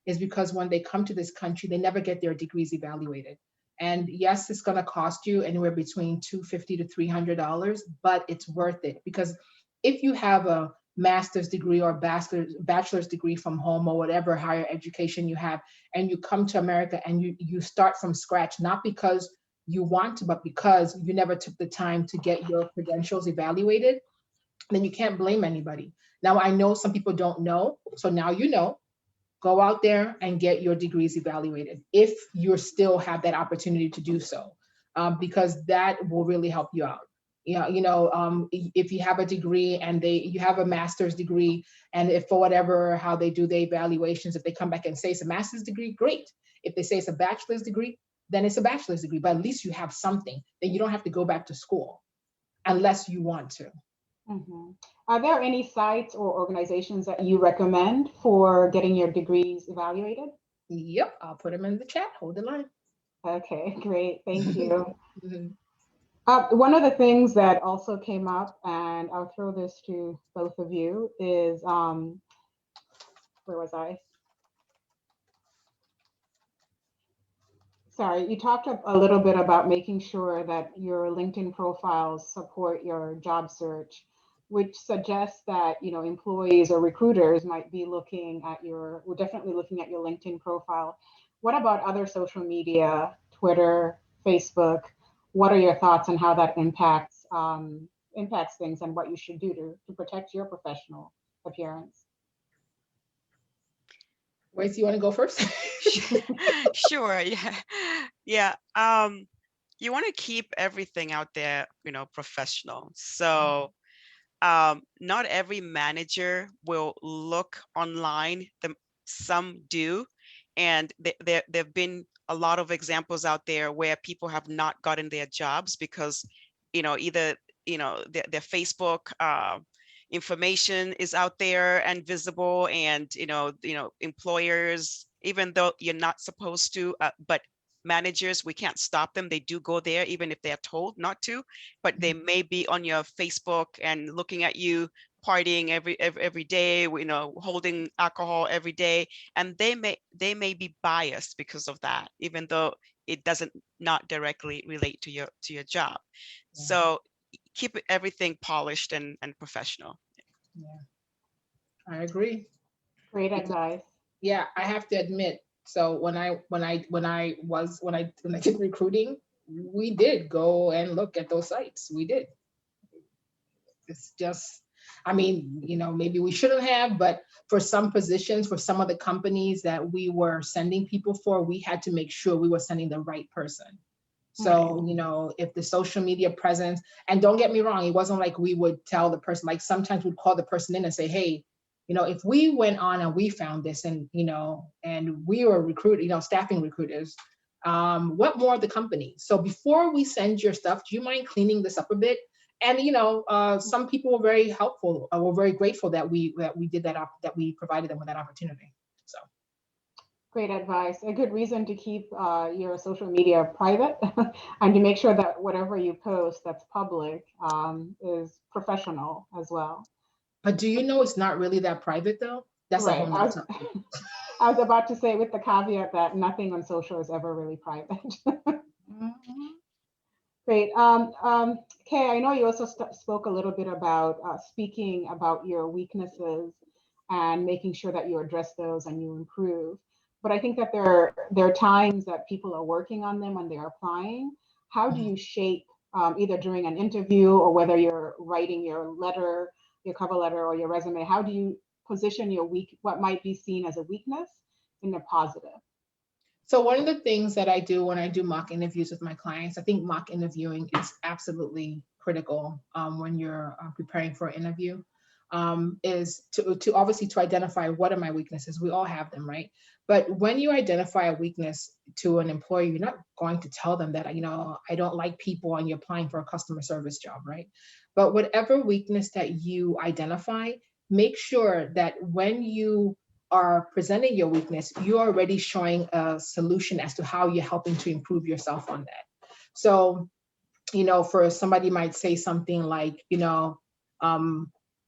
is because when they come to this country, they never get their degrees evaluated. And yes, it's going to cost you anywhere between $250 to $300, but it's worth it, because if you have a master's degree or bachelor's degree from home or whatever higher education you have, and you come to America and you start from scratch, not because you want to, but because you never took the time to get your credentials evaluated, then you can't blame anybody. Now, I know some people don't know, so now you know. Go out there and get your degrees evaluated if you still have that opportunity to do so, because that will really help you out. If you have a degree and you have a master's degree, and if for whatever how they do the evaluations, if they come back and say it's a master's degree, great. If they say it's a bachelor's degree, then it's a bachelor's degree, but at least you have something. Then you don't have to go back to school unless you want to. Are there any sites or organizations that you recommend for getting your degrees evaluated? Yep, I'll put them in the chat. Hold the line. Okay, great. Thank you. One of the things that also came up, and I'll throw this to both of you, is where was I? Sorry, you talked a little bit about making sure that your LinkedIn profiles support your job search, which suggests that, you know, employees or recruiters might be looking at we're definitely looking at your LinkedIn profile. What about other social media, Twitter, Facebook? What are your thoughts on how that impacts things and what you should do to protect your professional appearance? Wait, you want to go first? Sure. Yeah. Yeah. You want to keep everything out there, you know, professional. So not every manager will look online. Some do. And there have been a lot of examples out there where people have not gotten their jobs because, you know, either, you know, their Facebook information is out there and visible, and, you know, employers, even though you're not supposed to, but managers, we can't stop them. They do go there even if they're told not to, but they may be on your Facebook and looking at you partying every day, you know, holding alcohol every day, and they may be biased because of that, even though it doesn't not directly relate to your job. Yeah. So keep everything polished and professional. Yeah, I agree. Great advice. Yeah, I have to admit. So when I did recruiting, we did go and look at those sites. We did. It's just, I mean, you know, maybe we shouldn't have, but for some positions, for some of the companies that we were sending people for, we had to make sure we were sending the right person. So, you know, if the social media presence, and don't get me wrong, it wasn't like we would tell the person, like sometimes we'd call the person in and say, hey, you know, if we went on and we found this and, you know, and we were recruiting, you know, staffing recruiters, what more of the company? So before we send your stuff, do you mind cleaning this up a bit? And, you know, some people were very helpful, were very grateful that we did that, that we provided them with that opportunity. So. Great advice. A good reason to keep your social media private and to make sure that whatever you post that's public is professional as well. But do you know it's not really that private though? That's right. a whole nother topic. I was about to say, with the caveat that nothing on social is ever really private. Great. Kay, I know you also spoke a little bit about speaking about your weaknesses and making sure that you address those and you improve. But I think that there are times that people are working on them when they're applying. How do you shape, either during an interview or whether you're writing your letter, your cover letter or your resume, how do you position your what might be seen as a weakness in a positive? So one of the things that I do when I do mock interviews with my clients, I think mock interviewing is absolutely critical when you're preparing for an interview, is to obviously to identify what are my weaknesses. We all have them, right? But when you identify a weakness to an employer, you're not going to tell them that, you know, I don't like people and you're applying for a customer service job, right? But whatever weakness that you identify, make sure that when you are presenting your weakness, you're already showing a solution as to how you're helping to improve yourself on that. So, you know, for somebody might say something like, you know,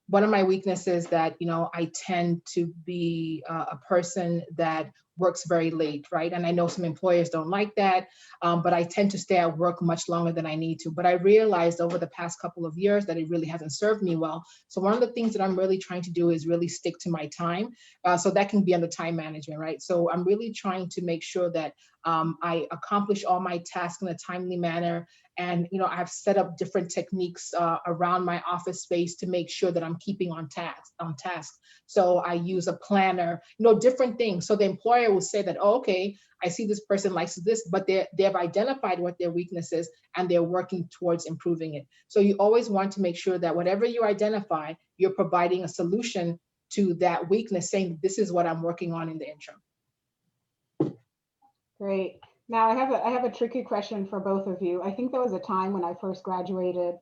one of my weaknesses that, you know, I tend to be a person that works very late, right? And I know some employers don't like that, but I tend to stay at work much longer than I need to. But I realized over the past couple of years that it really hasn't served me well. So one of the things that I'm really trying to do is really stick to my time. So that can be under time management, right? So I'm really trying to make sure that I accomplish all my tasks in a timely manner. And, you know, I've set up different techniques around my office space to make sure that I'm keeping on task. So I use a planner, you know, different things. So the employer will say that, oh, okay, I see this person likes this, but they've identified what their weakness is and they're working towards improving it. So you always want to make sure that whatever you identify, you're providing a solution to that weakness, saying this is what I'm working on in the interim. Great. Now I have a tricky question for both of you. I think there was a time when I first graduated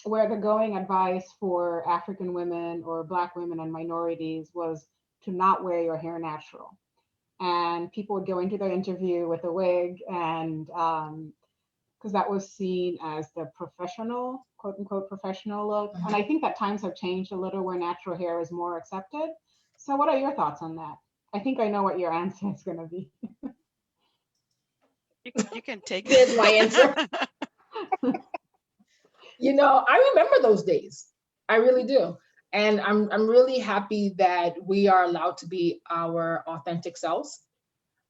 where the going advice for African women or Black women and minorities was to not wear your hair natural. And people would go into their interview with a wig, and because that was seen as the professional, quote unquote, professional look. And I think that times have changed a little where natural hair is more accepted. So what are your thoughts on that? I think I know what your answer is going to be. You can take There's my answer. You know, I remember those days. I really do. And I'm really happy that we are allowed to be our authentic selves.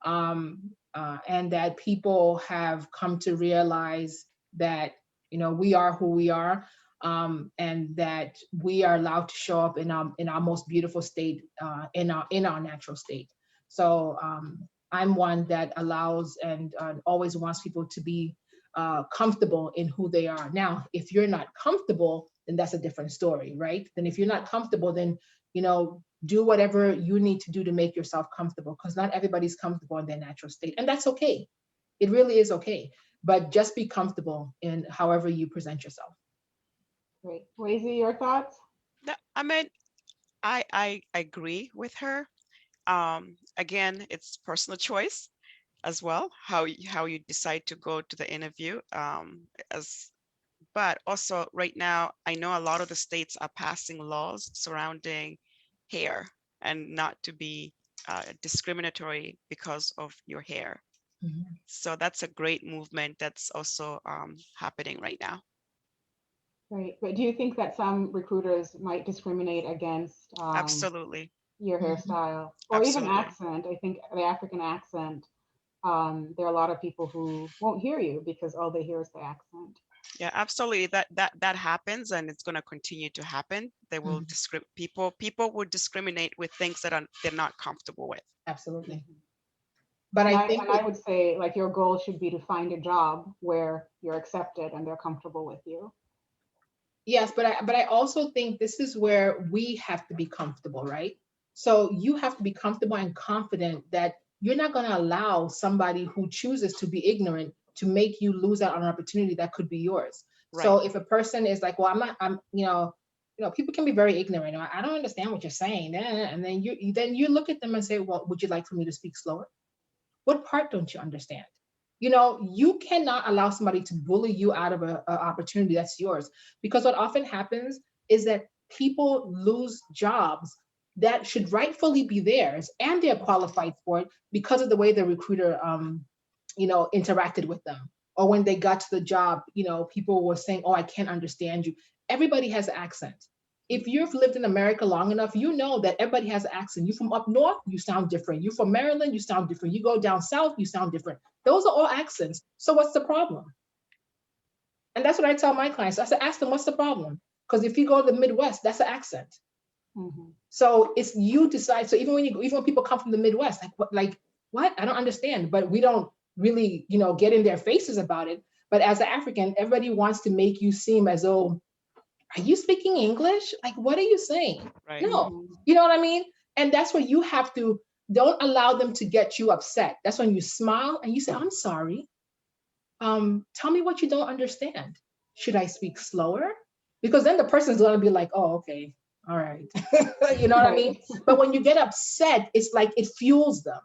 And that people have come to realize that, you know, we are who we are, and that we are allowed to show up in our most beautiful state, in our natural state. So I'm one that allows and always wants people to be comfortable in who they are. Now, if you're not comfortable, then that's a different story, right? Then if you're not comfortable, then, you know, do whatever you need to do to make yourself comfortable, because not everybody's comfortable in their natural state, and that's okay. It really is okay. But just be comfortable in however you present yourself. Great. Wezi, your thoughts? I mean, I agree with her. Again, it's personal choice as well, how you decide to go to the interview. But also right now, I know a lot of the states are passing laws surrounding hair and not to be discriminatory because of your hair. Mm-hmm. So that's a great movement that's also happening right now. Right. But do you think that some recruiters might discriminate against Absolutely. your hairstyle or Absolutely. even accent? I think the African accent, there are a lot of people who won't hear you because all they hear is the accent. Yeah, absolutely. That happens, and it's going to continue to happen. They will people would discriminate with things that they're not comfortable with. Absolutely. But And I think I would say, like, your goal should be to find a job where you're accepted and they're comfortable with you. yes, but I also think this is where we have to be comfortable, right? So you have to be comfortable and confident that you're not going to allow somebody who chooses to be ignorant to make you lose out on an opportunity that could be yours. Right. So if a person is like, well, I'm, you know, people can be very ignorant. I don't understand what you're saying. And then you look at them and say, well, would you like for me to speak slower? What part don't you understand? You know, you cannot allow somebody to bully you out of an opportunity that's yours, because what often happens is that people lose jobs that should rightfully be theirs and they're qualified for it because of the way the recruiter, interacted with them. Or when they got to the job, people were saying, oh, I can't understand you. Everybody has an accent. If you've lived in America long enough, you know that everybody has an accent. You from up north, you sound different. You from Maryland, you sound different. You go down south, you sound different. Those are all accents. So what's the problem? And that's what I tell my clients. I said, ask them, what's the problem? Because if you go to the Midwest, that's an accent. Mm-hmm. So it's you decide. So even when people come from the Midwest, like what? I don't understand. But we don't really, get in their faces about it. But as an African, everybody wants to make you seem as though, are you speaking English? Like, what are you saying? Right. No, you know what I mean? And that's where you have to, don't allow them to get you upset. That's when you smile and you say, I'm sorry. Tell me what you don't understand. Should I speak slower? Because then the person's going to be like, oh, okay. All right. You know what I mean? But when you get upset, it's like it fuels them,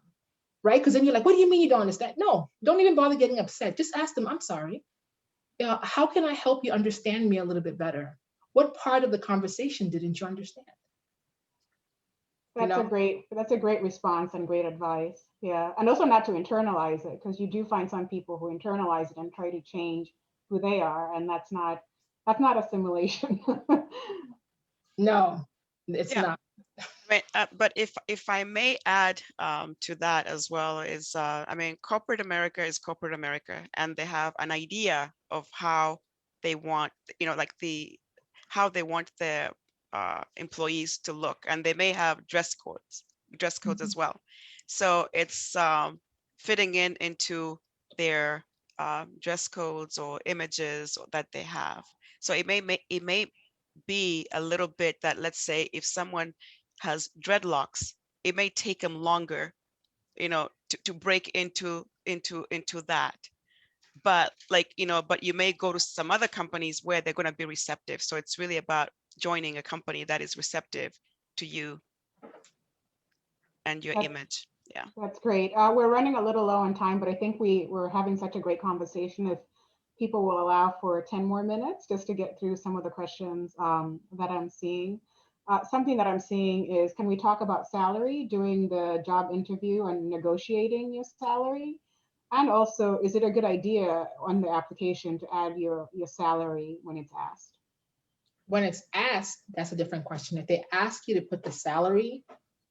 right? Because then you're like, what do you mean you don't understand? No, don't even bother getting upset. Just ask them, I'm sorry. How can I help you understand me a little bit better? What part of the conversation didn't you understand? That's a great response and great advice. Yeah. And also not to internalize it, because you do find some people who internalize it and try to change who they are. And that's not assimilation. No, it's not. But if I may add to that as well, is corporate America is corporate America, and they have an idea of how they want, how they want their employees to look, and they may have dress codes as well. So it's fitting into their dress codes or images that they have. So it may be a little bit that, let's say, if someone has dreadlocks, it may take them longer, to break into that. But but you may go to some other companies where they're going to be receptive. So it's really about joining a company that is receptive to you and your image. Yeah. That's great. We're running a little low on time, but I think we're having such a great conversation. If people will allow for 10 more minutes just to get through some of the questions that I'm seeing. Something that I'm seeing is, can we talk about salary, doing the job interview and negotiating your salary? And also, is it a good idea on the application to add your salary when it's asked? When it's asked, that's a different question. If they ask you to put the salary,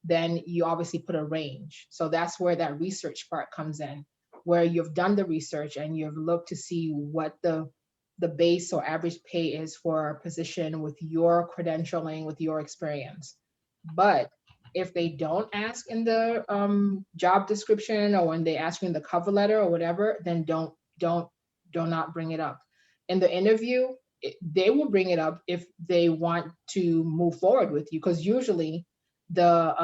then you obviously put a range. So that's where that research part comes in, where you've done the research and you've looked to see what the base or average pay is for a position with your credentialing, with your experience. But if they don't ask in the job description, or when they ask you in the cover letter or whatever, then do not bring it up. In the interview, they will bring it up if they want to move forward with you, because usually the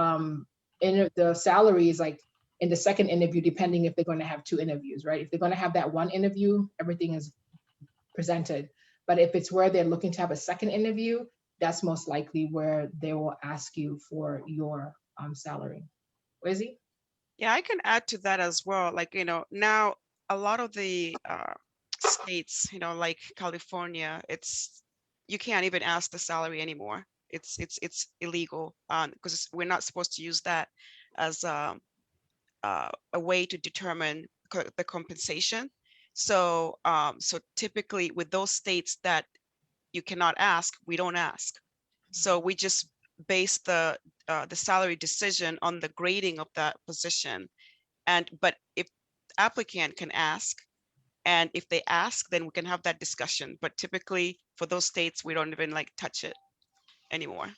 salary is like in the second interview, depending if they're going to have 2 interviews, right? If they're going to have that 1 interview, everything is presented. But if it's where they're looking to have a second interview, that's most likely where they will ask you for your salary. Wezi? Yeah, I can add to that as well. Like, now a lot of the states, like California, you can't even ask the salary anymore. It's illegal because we're not supposed to use that as a way to determine the compensation. So typically with those states that you cannot ask, we don't ask. So we just base the salary decision on the grading of that position. But if applicant can ask, and if they ask, then we can have that discussion. But typically for those states, we don't even touch it anymore.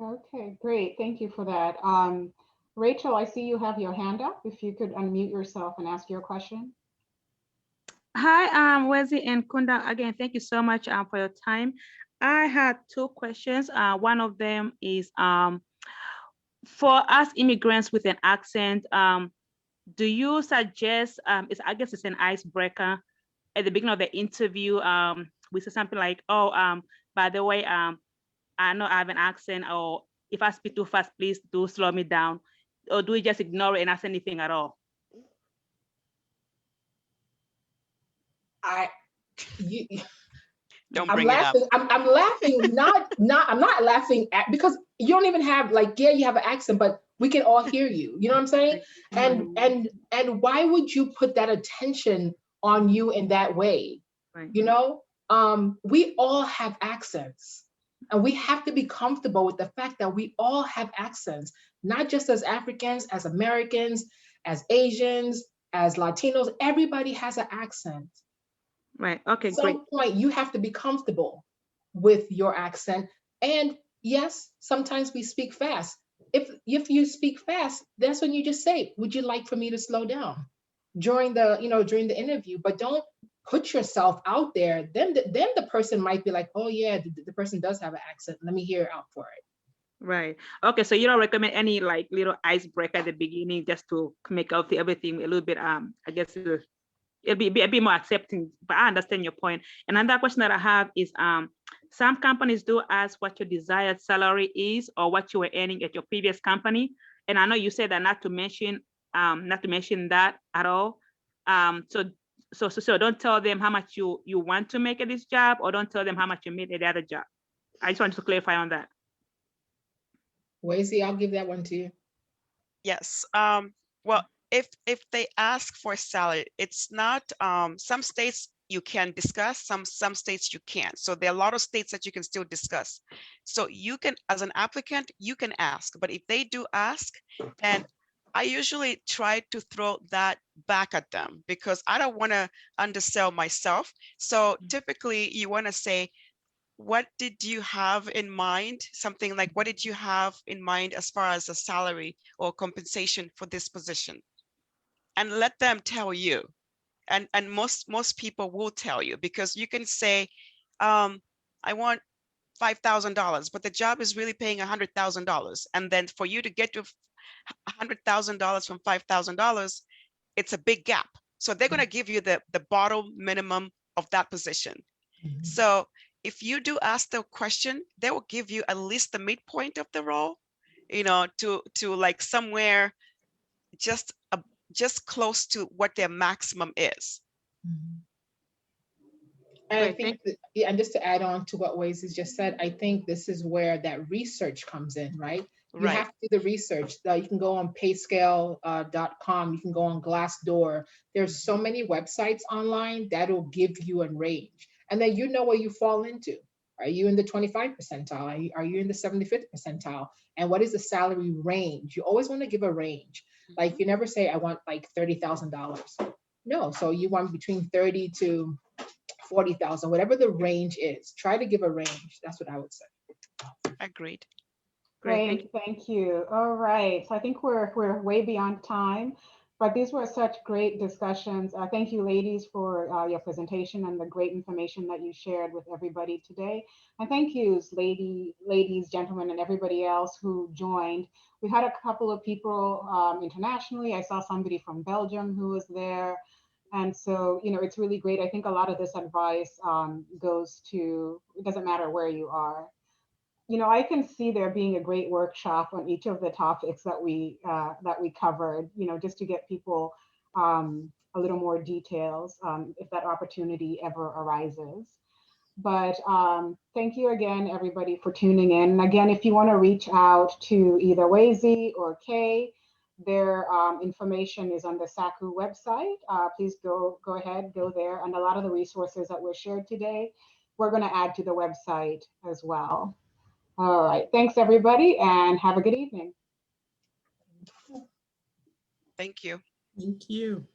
Okay, great. Thank you for that. Rachel, I see you have your hand up. If you could unmute yourself and ask your question. Hi, Wezi and Kunda. Again, thank you so much for your time. I had 2 questions. One of them is for us immigrants with an accent, do you suggest, I guess it's an icebreaker at the beginning of the interview, we say something like, oh, by the way, I know I have an accent, or if I speak too fast, please do slow me down, or do we just ignore it and ask anything at all? Don't bring it up. I'm laughing, I'm not laughing at, because you don't even have yeah, you have an accent, but we can all hear you. You know what I'm saying? And why would you put that attention on you in that way? Right. We all have accents, and we have to be comfortable with the fact that we all have accents, not just as Africans, as Americans, as Asians, as Latinos. Everybody has an accent. Right. Okay, at some point, you have to be comfortable with your accent. And yes, sometimes we speak fast. If you speak fast, that's when you just say, would you like for me to slow down during the interview? But don't put yourself out there. Then the person might be like, oh yeah, the person does have an accent. Let me hear out for it. Right. Okay. So you don't recommend any little icebreaker at the beginning just to make out everything a little bit, I guess it'll be a bit more accepting, but I understand your point. And another question that I have is, some companies do ask what your desired salary is or what you were earning at your previous company. And I know you said that not to mention that at all. So don't tell them how much you want to make at this job, or don't tell them how much you made at the other job. I just wanted to clarify on that. Wezi, I'll give that one to you. Yes. Well, if they ask for salary, it's not, some states you can discuss, some states you can't. So there are a lot of states that you can still discuss. So you can, as an applicant, you can ask, but if they do ask, then I usually try to throw that back at them, because I don't want to undersell myself. So typically you want to say, what did you have in mind? Something like, what did you have in mind as far as a salary or compensation for this position? And let them tell you. And most people will tell you, because you can say, I want $5,000, but the job is really paying $100,000. And then for you to get to $100,000 from $5,000, it's a big gap. So they're going to give you the bottom minimum of that position. Mm-hmm. So if you do ask the question, they will give you at least the midpoint of the role, to like somewhere just close to what their maximum is. Mm-hmm. And I think, and just to add on to what Wezi just said, I think this is where that research comes in, right? You have to do the research. You can go on payscale.com. You can go on Glassdoor. There's so many websites online that'll give you a range. And then you know where you fall into. Are you in the 25th percentile? Are you in the 75th percentile? And what is the salary range? You always want to give a range. Like you never say, I want like $30,000. No, so you want between 30 to 40,000, whatever the range is. Try to give a range. That's what I would say. Agreed. Great, thank you. All right, so I think we're way beyond time, but these were such great discussions. Thank you, ladies, for your presentation and the great information that you shared with everybody today. And thank you, ladies, gentlemen, and everybody else who joined. We had a couple of people internationally. I saw somebody from Belgium who was there. And so, you know, it's really great. I think a lot of this advice goes to, it doesn't matter where you are. You know, I can see there being a great workshop on each of the topics that we covered, you know, just to get people a little more details if that opportunity ever arises. But thank you again, everybody, for tuning in. And again, if you want to reach out to either Wezi or Kay, their information is on the SACU website. Please go ahead, go there. And a lot of the resources that were shared today, we're going to add to the website as well. All right, thanks everybody, and have a good evening. Thank you. Thank you.